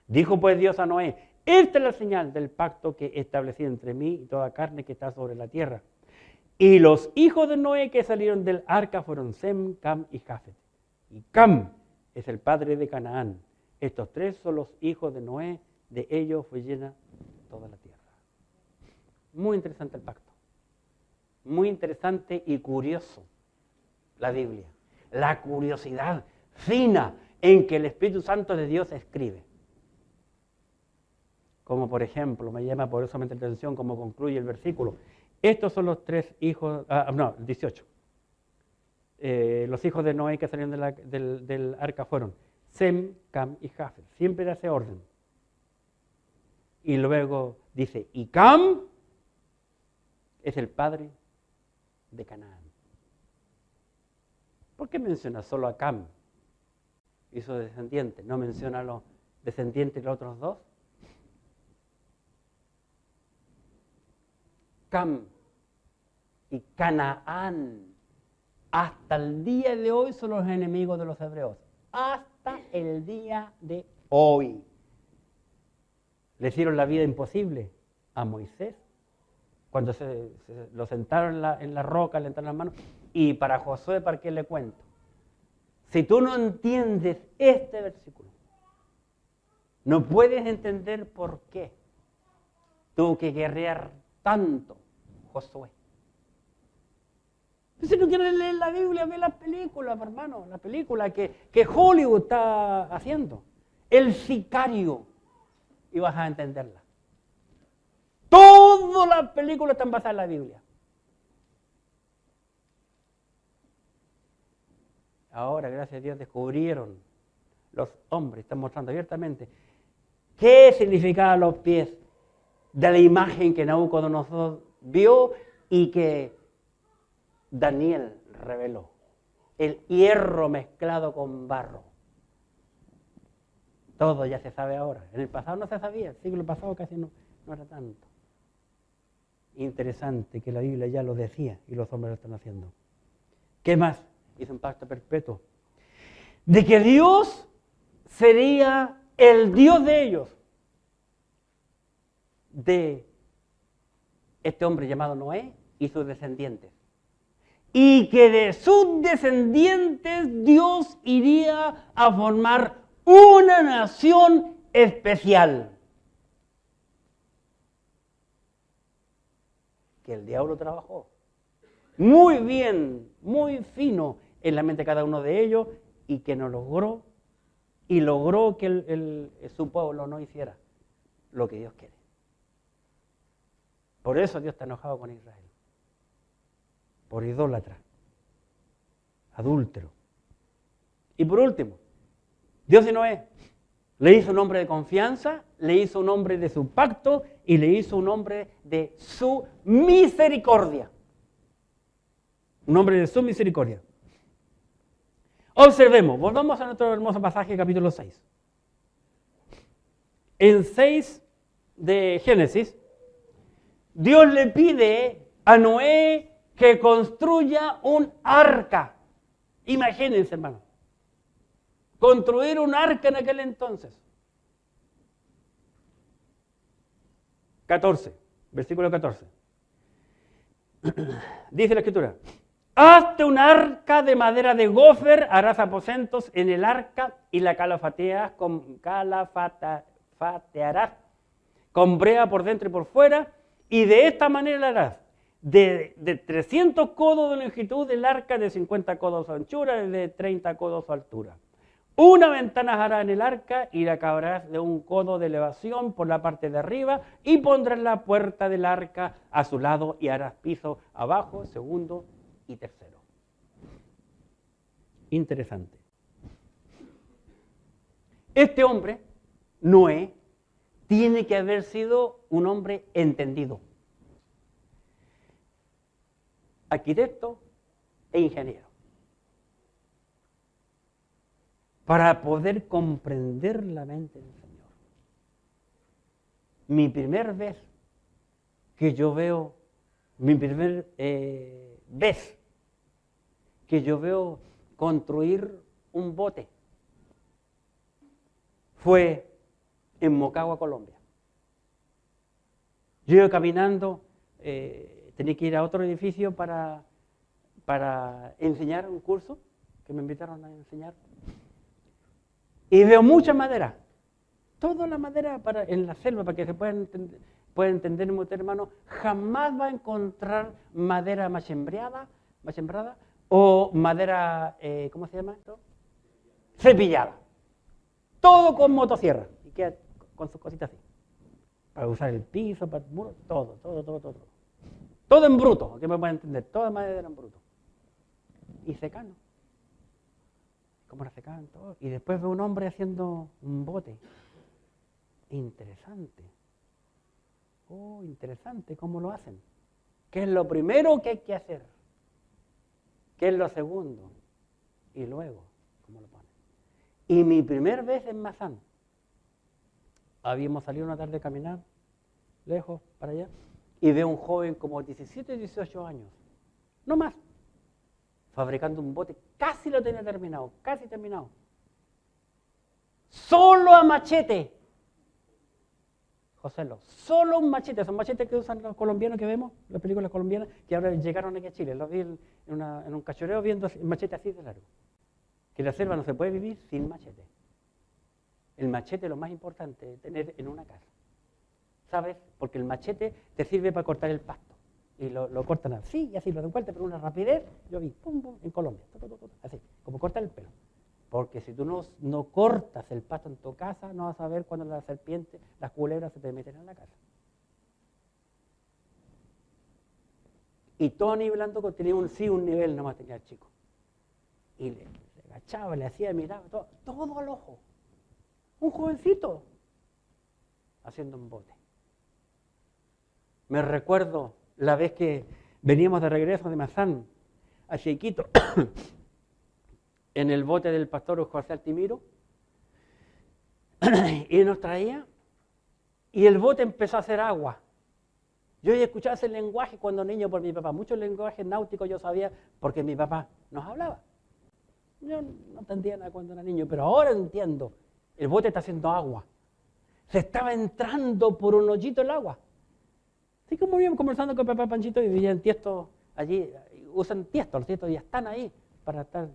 Dijo pues Dios a Noé: esta es la señal del pacto que establecí entre mí y toda carne que está sobre la tierra. Y los hijos de Noé que salieron del arca fueron Sem, Cam y Jafet. Y Cam es el padre de Canaán. Estos tres son los hijos de Noé, de ellos fue llena toda la tierra. Muy interesante el pacto. Muy interesante y curioso la Biblia. La curiosidad fina en que el Espíritu Santo de Dios escribe. Como por ejemplo, me llama poderosamente la atención cómo concluye el versículo. Estos son los tres hijos, 18. Los hijos de Noé que salieron del arca fueron Sem, Cam y Jafet. Siempre da ese orden. Y luego dice, y Cam es el padre de Canaán. ¿Por qué menciona solo a Cam y sus descendientes? ¿No menciona a los descendientes de los otros dos? Cam y Canaán, hasta el día de hoy son los enemigos de los hebreos. Hasta el día de hoy. Le hicieron la vida imposible a Moisés cuando lo sentaron en la roca, le entraron las manos. Y para Josué, ¿para qué le cuento? Si tú no entiendes este versículo, no puedes entender por qué tuvo que guerrear tanto Josué. Si no quieres leer la Biblia, ve las películas, hermano, la película que Hollywood está haciendo. El Sicario, y vas a entenderla. Todas las películas están basadas en la Biblia. Ahora, gracias a Dios, descubrieron los hombres, están mostrando abiertamente qué significaban los pies de la imagen que Nabucodonosor vio y que Daniel reveló. El hierro mezclado con barro. Todo ya se sabe ahora. En el pasado no se sabía, el siglo pasado casi no era tanto. Interesante que la Biblia ya lo decía y los hombres lo están haciendo. ¿Qué más? Hizo un pacto perpetuo. De que Dios sería el Dios de ellos. De este hombre llamado Noé y sus descendientes. Y que de sus descendientes Dios iría a formar una nación especial. Que el diablo trabajó muy bien, muy fino en la mente de cada uno de ellos y que no logró, y logró que su pueblo no hiciera lo que Dios quiere. Por eso Dios está enojado con Israel. Por idólatra, adúltero. Y por último, Dios de Noé le hizo un hombre de confianza, le hizo un hombre de su pacto y le hizo un hombre de su misericordia. Un hombre de su misericordia. Observemos, volvamos a nuestro hermoso pasaje, capítulo 6. En 6 de Génesis, Dios le pide a Noé que construya un arca. Imagínense, hermano. Construir un arca en aquel entonces. 14, versículo 14. Dice la Escritura: hazte un arca de madera de gofer, harás aposentos en el arca y la calafatearás con brea por dentro y por fuera, y de esta manera la harás. De 300 codos de longitud del arca, de 50 codos de anchura y de 30 codos de altura. Una ventana hará en el arca y la acabarás de un codo de elevación por la parte de arriba, y pondrás la puerta del arca a su lado y harás piso abajo, segundo y tercero. Interesante. Este hombre, Noé, tiene que haber sido un hombre entendido. Arquitecto e ingeniero. Para poder comprender la mente del Señor. Mi primer vez que yo veo construir un bote fue en Mocagua, Colombia. Yo iba caminando, tenía que ir a otro edificio para enseñar un curso que me invitaron a enseñar. Y veo mucha madera, toda la madera en la selva, para que se pueda entender mi hermano. Jamás va a encontrar madera machembrada o madera, ¿cómo se llama esto? Cepillada. Todo con motosierra, y queda con sus cositas así, para usar el piso, para el muro, todo. Todo en bruto, que me pueden entender, toda madera en bruto. Y secano. Como la secaban todo. Y después veo un hombre haciendo un bote. Interesante. Oh, interesante cómo lo hacen. ¿Qué es lo primero que hay que hacer? ¿Qué es lo segundo? Y luego, ¿cómo lo ponen? Y mi primer vez en Mazán, habíamos salido una tarde a caminar, lejos, para allá, y veo un joven como 17, 18 años, no más, fabricando un bote, casi lo tenía terminado, casi terminado. Solo a machete. José, solo un machete, esos machetes que usan los colombianos que vemos, las películas colombianas, que ahora llegaron aquí a Chile. Los vi en un cachoreo viendo el machete así de largo. Que en la selva no se puede vivir sin machete. El machete es lo más importante de tener en una casa. ¿Sabes? Porque el machete te sirve para cortar el pasto. Y lo cortan así y así, lo encuentran, pero una rapidez, yo vi, pum, pum, en Colombia, así, como cortar el pelo. Porque si tú no cortas el pasto en tu casa, no vas a ver cuando las serpientes, las culebras se te meten en la casa. Y todo nivelando, tenía un nivel nomás tenía el chico. Y le agachaba, le hacía, miraba, todo al ojo. Un jovencito haciendo un bote. Me recuerdo la vez que veníamos de regreso de Mazán a Iquitos en el bote del pastor José Altimiro y nos traía y el bote empezó a hacer agua. Yo ya escuchaba ese lenguaje cuando niño por mi papá, muchos lenguajes náuticos yo sabía porque mi papá nos hablaba. Yo no entendía nada cuando era niño, pero ahora entiendo. El bote está haciendo agua. Se estaba entrando por un hoyito el agua. Así como íbamos conversando con papá Panchito y veían tiestos allí, usan tiestos, los tiestos ya están ahí para estar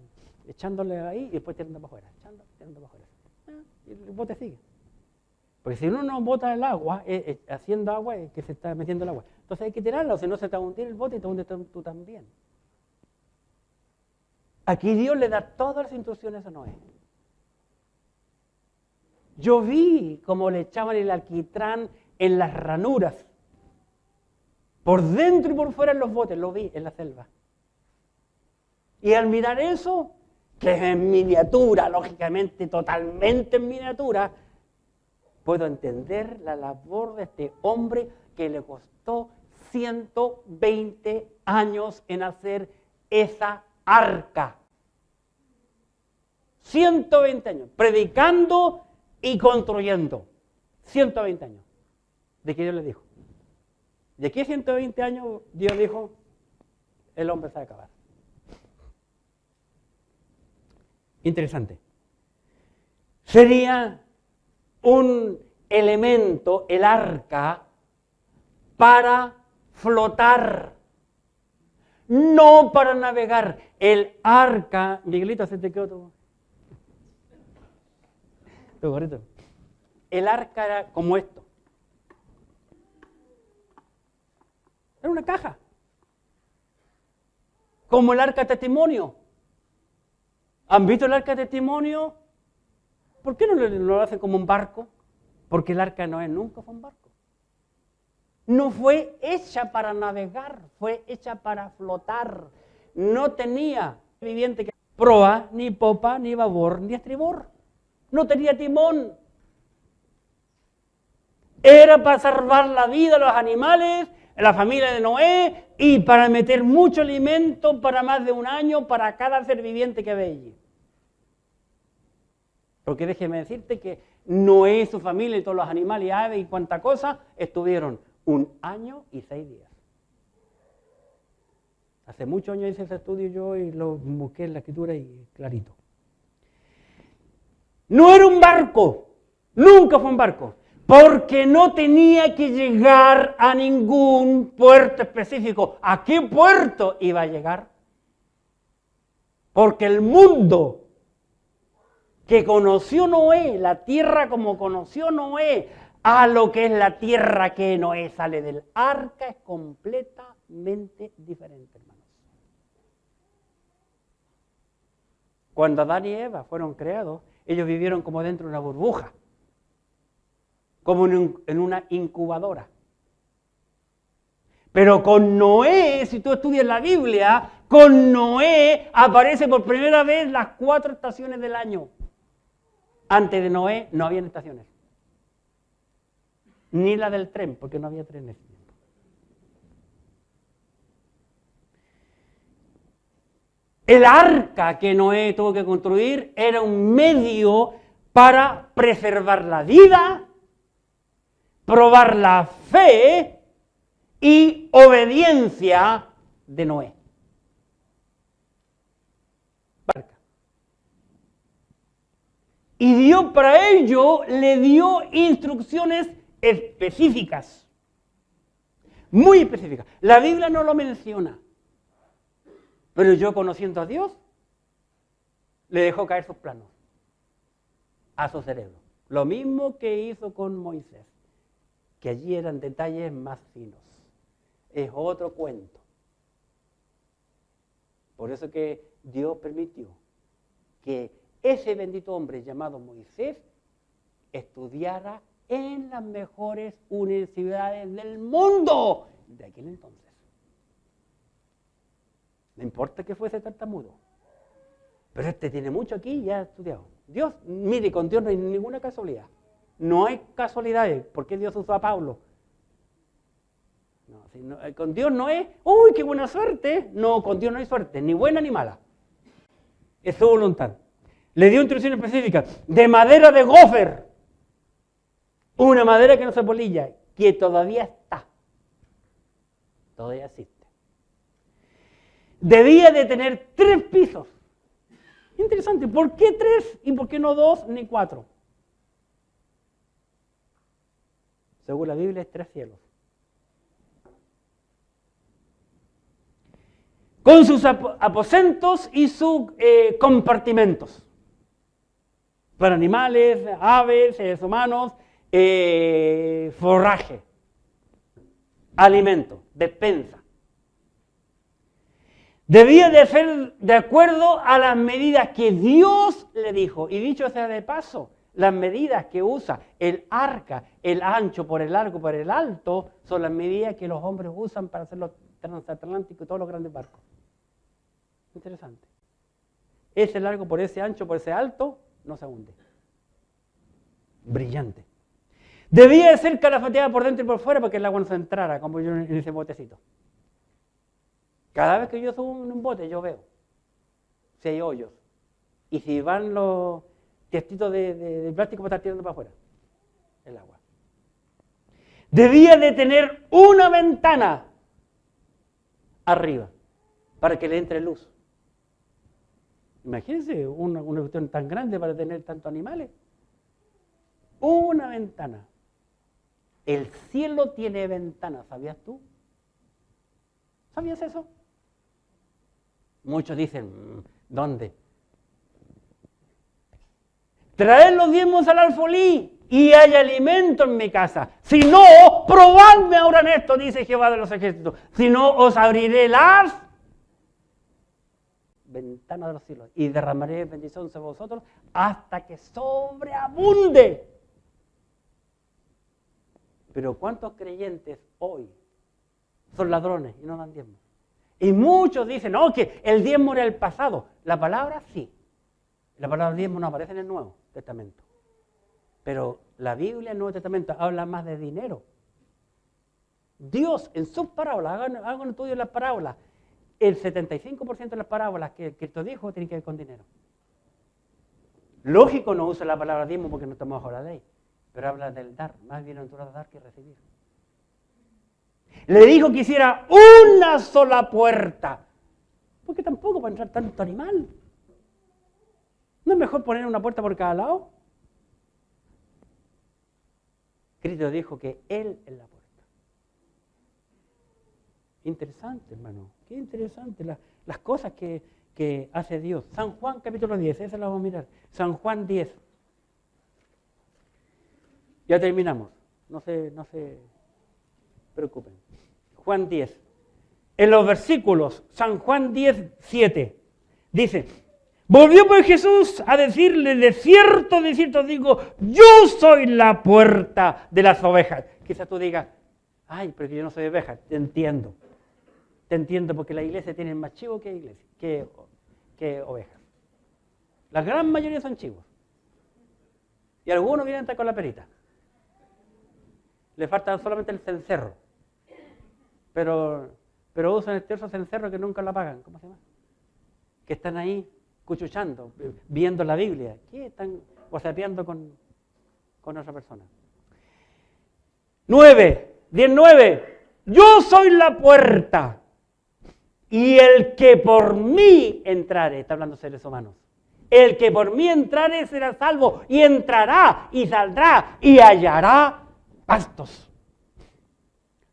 echándole ahí y después tirando para afuera, tirando para afuera. Y el bote sigue. Porque si uno no bota el agua, haciendo agua es que se está metiendo el agua. Entonces hay que tirarlo, si no se te va a hundir el bote y te hundes tú también. Aquí Dios le da todas las instrucciones a Noé. Yo vi cómo le echaban el alquitrán en las ranuras. Por dentro y por fuera en los botes, lo vi en la selva. Y al mirar eso, que es en miniatura, lógicamente, totalmente en miniatura, puedo entender la labor de este hombre que le costó 120 años en hacer esa arca. 120 años, predicando y construyendo. 120 años. ¿De qué Dios le dijo? De aquí a 120 años Dios dijo, el hombre se va a acabar. Interesante. Sería un elemento, el arca, para flotar, no para navegar. El arca, Miguelito, ¿se te quedó tu gorrito? El arca era como esto. Era una caja. Como el arca de testimonio. ¿Han visto el arca de testimonio? ¿Por qué no lo hacen como un barco? Porque el arca de Noé nunca fue un barco. No fue hecha para navegar, fue hecha para flotar. No tenía viviente que proa, ni popa, ni babor, ni estribor. No tenía timón. Era para salvar la vida de los animales, la familia de Noé, y para meter mucho alimento para más de un año para cada ser viviente que había allí. Porque déjeme decirte que Noé, su familia y todos los animales, aves y cuanta cosa estuvieron 1 año y 6 días. Hace muchos años hice ese estudio yo y lo busqué en la escritura y clarito. No era un barco, nunca fue un barco, porque no tenía que llegar a ningún puerto específico. ¿A qué puerto iba a llegar? Porque el mundo que conoció Noé, la tierra como conoció Noé, a lo que es la tierra que Noé sale del arca, es completamente diferente, hermanos. Cuando Adán y Eva fueron creados, ellos vivieron como dentro de una burbuja, como en una incubadora. Pero con Noé, si tú estudias la Biblia, con Noé aparece por primera vez las 4 estaciones del año. Antes de Noé no habían estaciones. Ni la del tren, porque no había tren en ese tiempo. El arca que Noé tuvo que construir era un medio para preservar la vida, probar la fe y obediencia de Noé. Barca. Y Dios para ello le dio instrucciones específicas, muy específicas. La Biblia no lo menciona, pero yo, conociendo a Dios, le dejó caer sus planos a su cerebro. Lo mismo que hizo con Moisés, que allí eran detalles más finos. Es otro cuento. Por eso que Dios permitió que ese bendito hombre llamado Moisés estudiara en las mejores universidades del mundo de aquel entonces. No importa que fuese tartamudo, pero este tiene mucho aquí y ya ha estudiado. Dios, mire, con Dios no hay ninguna casualidad. No hay casualidades. ¿Por qué Dios usó a Pablo? No, con Dios no es, ¡uy, qué buena suerte! No, con Dios no hay suerte, ni buena ni mala. Es su voluntad. Le dio instrucciones específicas de madera de gofer. Una madera que no se polilla, que todavía está. Todavía existe. Debía de tener 3 pisos. Interesante, ¿por qué 3 y por qué no 2 ni 4? Según la Biblia es 3 cielos. Con sus aposentos y sus compartimentos. Para animales, aves, seres humanos, forraje, alimento, despensa. Debía de ser de acuerdo a las medidas que Dios le dijo. Y dicho sea de paso, las medidas que usa el arca, el ancho por el largo por el alto, son las medidas que los hombres usan para hacer los transatlánticos y todos los grandes barcos. Interesante. Ese largo por ese ancho por ese alto no se hunde. Brillante. Debía de ser calafateada por dentro y por fuera para que el agua no se entrara, como yo en ese botecito. Cada vez que yo subo en un bote, yo veo si hay hoyos. Y si van los testitos de plástico, va a estar tirando para afuera el agua. Debía de tener una ventana arriba para que le entre luz. Imagínense una cuestión tan grande para tener tantos animales. Una ventana. El cielo tiene ventanas, ¿sabías tú? ¿Sabías eso? Muchos dicen, ¿dónde? Traed los diezmos al alfolí y hay alimento en mi casa. Si no, probadme ahora en esto, dice Jehová de los ejércitos. Si no, os abriré las ventanas de los cielos y derramaré bendición sobre vosotros hasta que sobreabunde. Pero ¿cuántos creyentes hoy son ladrones y no dan diezmo? Y muchos dicen, no, que el diezmo era el pasado. La palabra sí. La palabra diezmo no aparece en el Nuevo Testamento. Pero la Biblia, el Nuevo Testamento, habla más de dinero. Dios, en sus parábolas, hagan un estudio de las parábolas, el 75% de las parábolas que Cristo dijo tienen que ver con dinero. Lógico, no usa la palabra diezmo porque no estamos bajo la ley, pero habla del dar, más bienaventurado dar que recibir. Le dijo que hiciera una sola puerta, porque tampoco va a entrar tanto animal. ¿No es mejor poner una puerta por cada lado? Cristo dijo que Él es la puerta. Interesante, hermano. Qué interesante las cosas que hace Dios. San Juan capítulo 10, esa la vamos a mirar. San Juan 10. Ya terminamos. No se preocupen. Juan 10. En los versículos, San Juan 10, 7, dice, volvió pues Jesús a decirle, de cierto digo, yo soy la puerta de las ovejas. Quizás tú digas, ay, pero yo no soy oveja. Te entiendo. Te entiendo porque la iglesia tiene más chivos que ovejas. La gran mayoría son chivos. Y algunos vienen hasta con la perita. Le falta solamente el cencerro. Pero usan este otro cencerro que nunca lo apagan. ¿Cómo se llama? Que están ahí cuchuchando, viendo la Biblia. ¿Qué están gozapeando con otra persona? 19. Yo soy la puerta. Y el que por mí entrare, está hablando de seres humanos, el que por mí entrare será salvo, y entrará, y saldrá, y hallará pastos.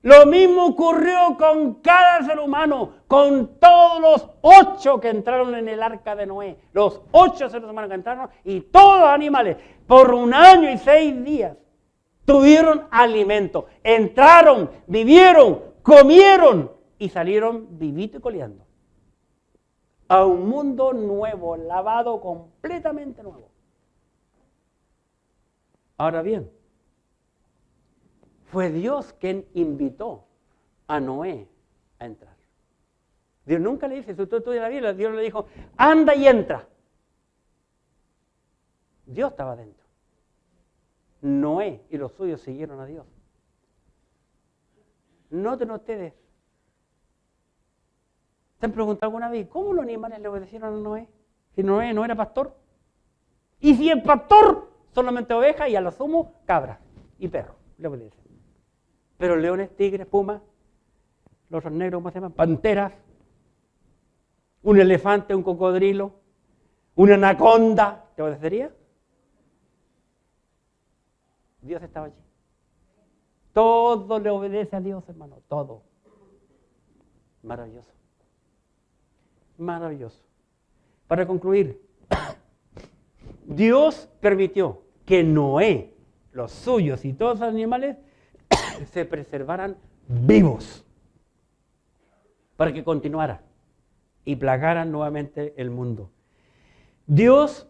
Lo mismo ocurrió con cada ser humano, con todos los 8 que entraron en el arca de Noé, los 8 seres humanos que entraron, y todos los animales, por 1 año y 6 días, tuvieron alimento, entraron, vivieron, comieron, y salieron vivitos y coleando a un mundo nuevo, lavado, completamente nuevo. Ahora bien, fue Dios quien invitó a Noé a entrar. Dios nunca le dice, si tú estudias la Biblia, Dios le dijo, anda y entra. Dios estaba dentro. Noé y los suyos siguieron a Dios. Noten ustedes, ¿se han preguntado alguna vez cómo los animales le obedecieron a Noé? Si Noé no era pastor. Y si el pastor solamente oveja y a lo sumo cabras y perros le obedecen. Pero leones, tigres, pumas, los osos negros, ¿cómo se llaman? Panteras, un elefante, un cocodrilo, una anaconda, ¿te obedecería? Dios estaba allí. Todo le obedece a Dios, hermano, todo. Maravilloso. Maravilloso. Para concluir, Dios permitió que Noé, los suyos y todos los animales se preservaran vivos para que continuara y plagaran nuevamente el mundo. Dios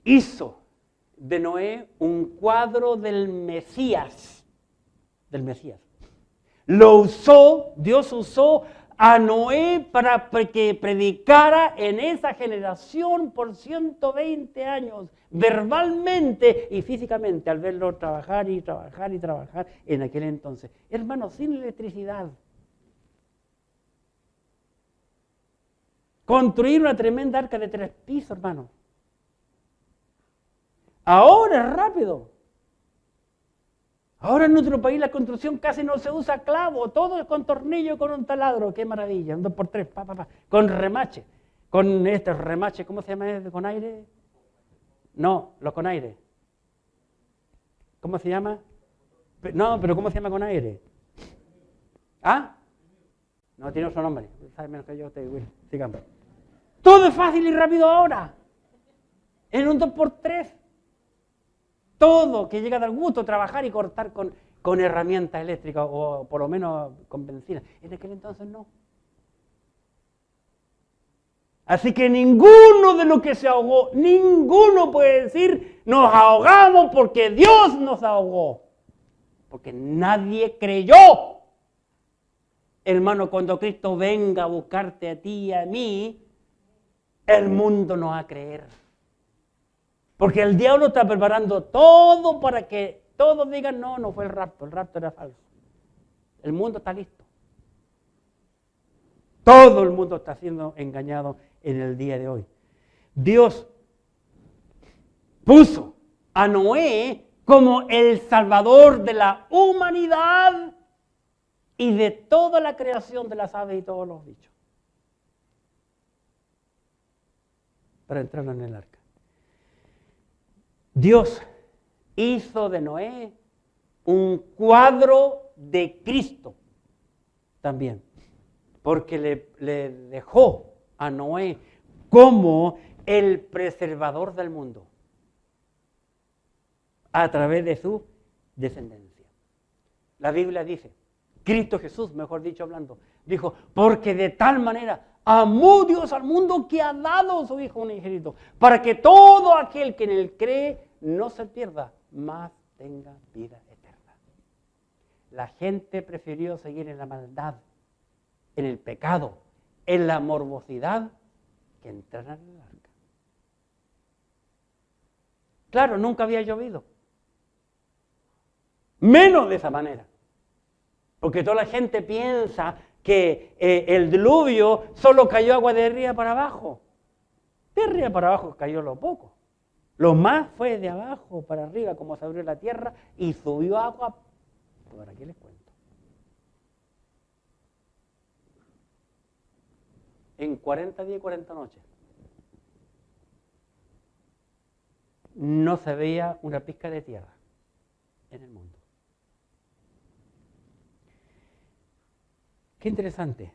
hizo de Noé un cuadro del Mesías. Lo usó, Dios usó a Noé para que predicara en esa generación por 120 años, verbalmente y físicamente, al verlo trabajar y trabajar y trabajar en aquel entonces. Hermanos, sin electricidad. construir una tremenda arca de 3 pisos, hermano. Ahora es rápido. Ahora en nuestro país la construcción casi no se usa clavo, todo es con tornillo, con un taladro, qué maravilla, un 2x3, con remache, con este remache, ¿cómo se llama? ¿Con aire? No, los con aire. ¿Cómo se llama? No, pero ¿cómo se llama con aire? ¿Ah? No, tiene otro nombre, sabes menos que yo, sigamos. Todo es fácil y rápido ahora, en un 2x3. Todo, que llega a dar gusto trabajar y cortar con herramientas eléctricas o por lo menos con benzina. En aquel entonces no. Así que ninguno de los que se ahogó, ninguno puede decir, nos ahogamos porque Dios nos ahogó. Porque nadie creyó. Hermano, cuando Cristo venga a buscarte a ti y a mí, el mundo no va a creer. Porque el diablo está preparando todo para que todos digan, no fue el rapto era falso. El mundo está listo. Todo el mundo está siendo engañado en el día de hoy. Dios puso a Noé como el salvador de la humanidad y de toda la creación de las aves y todos los bichos. Para entrar en el arca. Dios hizo de Noé un cuadro de Cristo también, porque le dejó a Noé como el preservador del mundo a través de su descendencia. La Biblia dice, Cristo Jesús, mejor dicho hablando, dijo, porque de tal manera amó Dios al mundo que ha dado a su Hijo unigénito, para que todo aquel que en él cree no se pierda, mas tenga vida eterna. La gente prefirió seguir en la maldad, en el pecado, en la morbosidad, que entrar en el arca. Claro, nunca había llovido. Menos de esa manera. Porque toda la gente piensa que el diluvio solo cayó agua de arriba para abajo. De arriba para abajo cayó lo poco. Lo más fue de abajo para arriba, como se abrió la tierra y subió agua. Por aquí les cuento. En 40 días y 40 noches no se veía una pizca de tierra en el mundo. Qué interesante.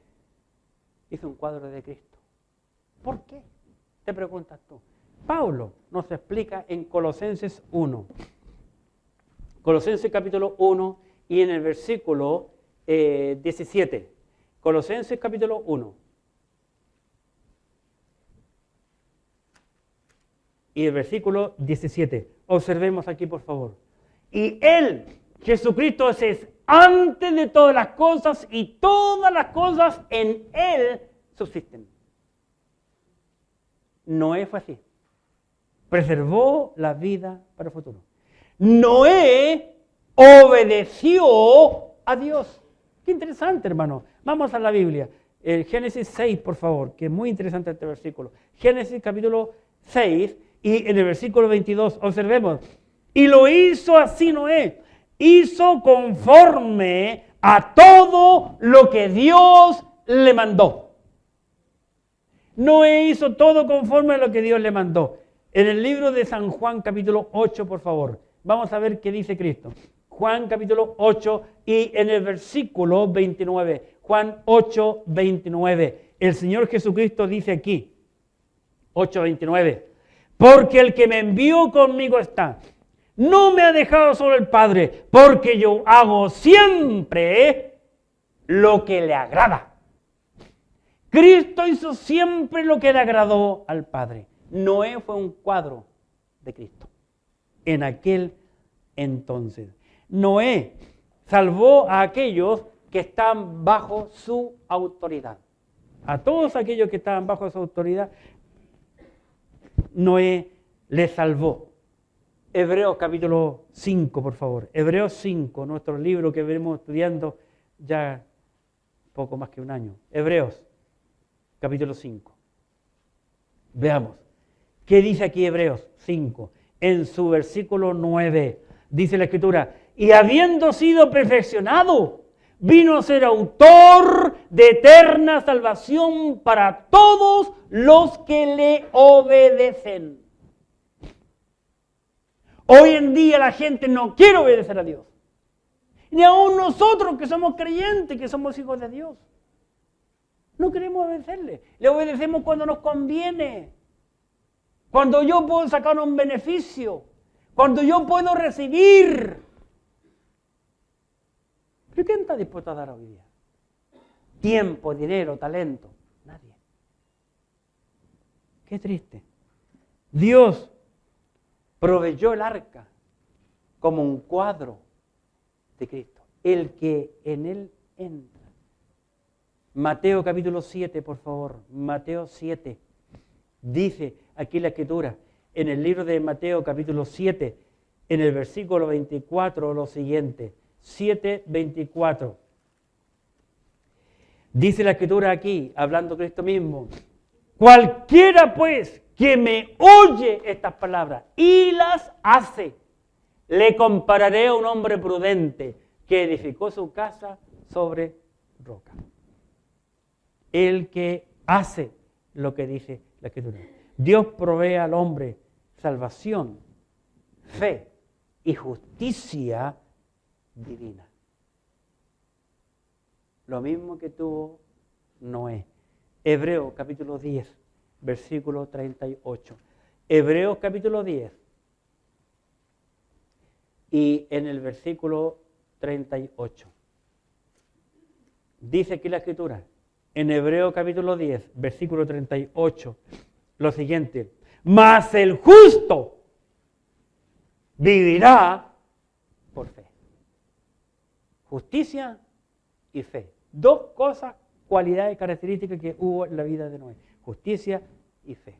Hizo un cuadro de Cristo. ¿Por qué? Te preguntas tú. Pablo nos explica en Colosenses 1. Colosenses capítulo 1 y en el versículo 17. Colosenses capítulo 1. Y el versículo 17. Observemos aquí, por favor. Y Él, Jesucristo, es antes de todas las cosas y todas las cosas en Él subsisten. Noé fue así. Preservó la vida para el futuro. Noé obedeció a Dios. Qué interesante, hermano. Vamos a la Biblia. El Génesis 6, por favor, que es muy interesante este versículo. Génesis capítulo 6 y en el versículo 22, observemos. Y lo hizo así Noé. Hizo conforme a todo lo que Dios le mandó. Noé hizo todo conforme a lo que Dios le mandó. En el libro de San Juan capítulo 8, por favor, vamos a ver qué dice Cristo. Juan capítulo 8 y en el versículo 29. Juan 8, 29. El Señor Jesucristo dice aquí, 8, 29. Porque el que me envió conmigo está. No me ha dejado solo el Padre, porque yo hago siempre lo que le agrada. Cristo hizo siempre lo que le agradó al Padre. Noé fue un cuadro de Cristo en aquel entonces. Noé salvó a aquellos que están bajo su autoridad. A todos aquellos que estaban bajo su autoridad, Noé les salvó. Hebreos capítulo 5, por favor. Hebreos 5, nuestro libro que venimos estudiando ya poco más que un año. Hebreos capítulo 5. Veamos. ¿Qué dice aquí Hebreos 5? En su versículo 9 dice la Escritura, y habiendo sido perfeccionado, vino a ser autor de eterna salvación para todos los que le obedecen. Hoy en día la gente no quiere obedecer a Dios. Ni aun nosotros que somos creyentes, que somos hijos de Dios. No queremos obedecerle. Le obedecemos cuando nos conviene. Cuando yo puedo sacar un beneficio. Cuando yo puedo recibir. ¿Pero quién está dispuesto a dar hoy día? Tiempo, dinero, talento. Nadie. Qué triste. Dios proveyó el arca como un cuadro de Cristo. El que en él entra. Mateo capítulo 7, por favor. Mateo 7. Dice aquí la Escritura, en el libro de Mateo capítulo 7, en el versículo 24, lo siguiente. 7:24. Dice la Escritura aquí, hablando Cristo mismo, cualquiera pues que me oye estas palabras y las hace, le compararé a un hombre prudente que edificó su casa sobre roca. El que hace lo que dice la Escritura. Dios provee al hombre salvación, fe y justicia divina. Lo mismo que tuvo Noé. Hebreos capítulo 10, versículo 38. Hebreos capítulo 10 y en el versículo 38. Dice aquí la Escritura, en Hebreos capítulo 10, versículo 38, lo siguiente. Mas el justo vivirá por fe. Justicia y fe. Dos cosas, cualidades, características que hubo en la vida de Noé. Justicia y fe.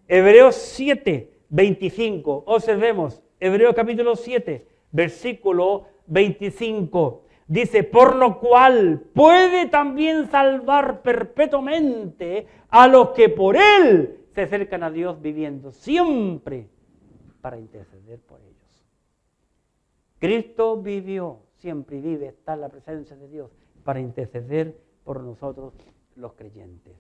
Hebreos 7, 25. Observemos. Hebreos capítulo 7, versículo 25. Dice, por lo cual puede también salvar perpetuamente a los que por él se acercan a Dios viviendo siempre para interceder por ellos. Cristo vivió, siempre vive, está en la presencia de Dios para interceder por nosotros los creyentes.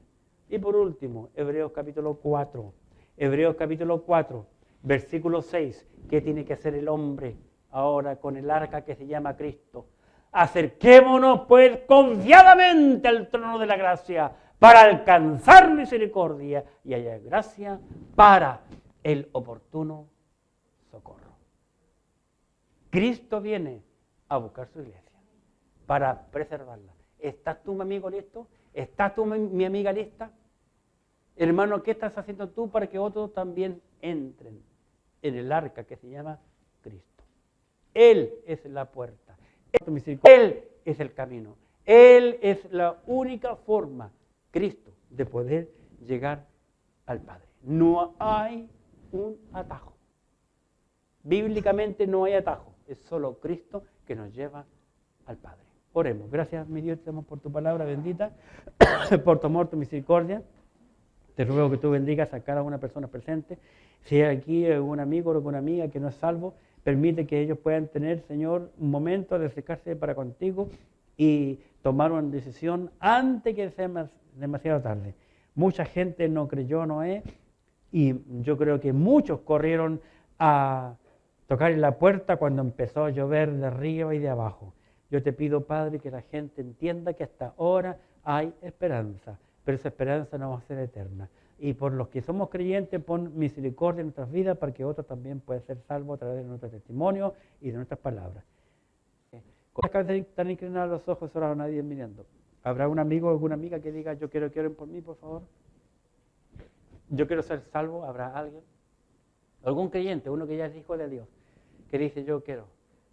Y por último, Hebreos capítulo 4. Hebreos capítulo 4, versículo 6. ¿Qué tiene que hacer el hombre ahora con el arca que se llama Cristo? Acerquémonos pues confiadamente al trono de la gracia para alcanzar misericordia y hallar gracia para el oportuno socorro. Cristo viene a buscar su iglesia para preservarla. ¿Estás tú, mi amigo, listo? ¿Estás tú, mi amiga, lista? Hermano, ¿qué estás haciendo tú para que otros también entren en el arca que se llama Cristo? Él es la puerta. Él es el camino. Él es la única forma, Cristo, de poder llegar al Padre. No hay un atajo. Bíblicamente no hay atajo. Es solo Cristo que nos lleva al Padre. Oremos. Gracias, mi Dios, te damos por tu palabra bendita, por tu amor, tu misericordia. Te ruego que tú bendigas a cada una persona presente. Si hay aquí algún amigo o alguna amiga que no es salvo, permite que ellos puedan tener, Señor, un momento de acercarse para contigo y tomar una decisión antes que sea demasiado tarde. Mucha gente no creyó Noé y yo creo que muchos corrieron a tocar en la puerta cuando empezó a llover de arriba y de abajo. Yo te pido, Padre, que la gente entienda que hasta ahora hay esperanza, pero esa esperanza no va a ser eterna. Y por los que somos creyentes, pon misericordia en nuestras vidas para que otros también puedan ser salvos a través de nuestro testimonio y de nuestras palabras. Con las cabezas están inclinadas los ojos, ahora nadie mirando. ¿Habrá un amigo o alguna amiga que diga, yo quiero que oren por mí, por favor? Yo quiero ser salvo, ¿habrá alguien? Algún creyente, uno que ya es hijo de Dios, que dice, yo quiero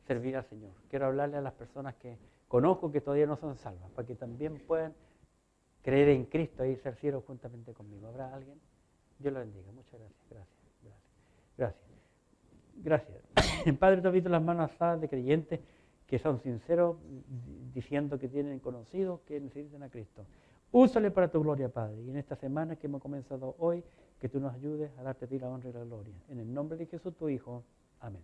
servir al Señor. Quiero hablarle a las personas que conozco que todavía no son salvas, para que también puedan creer en Cristo y ser fieles juntamente conmigo. ¿Habrá alguien? Dios lo bendiga. Muchas gracias. Gracias. Padre, te he visto las manos alzadas de creyentes que son sinceros, diciendo que tienen conocidos, que necesitan a Cristo. Úsale para tu gloria, Padre. Y en esta semana que hemos comenzado hoy, que tú nos ayudes a darte a ti la honra y la gloria. En el nombre de Jesús, tu Hijo. Amén.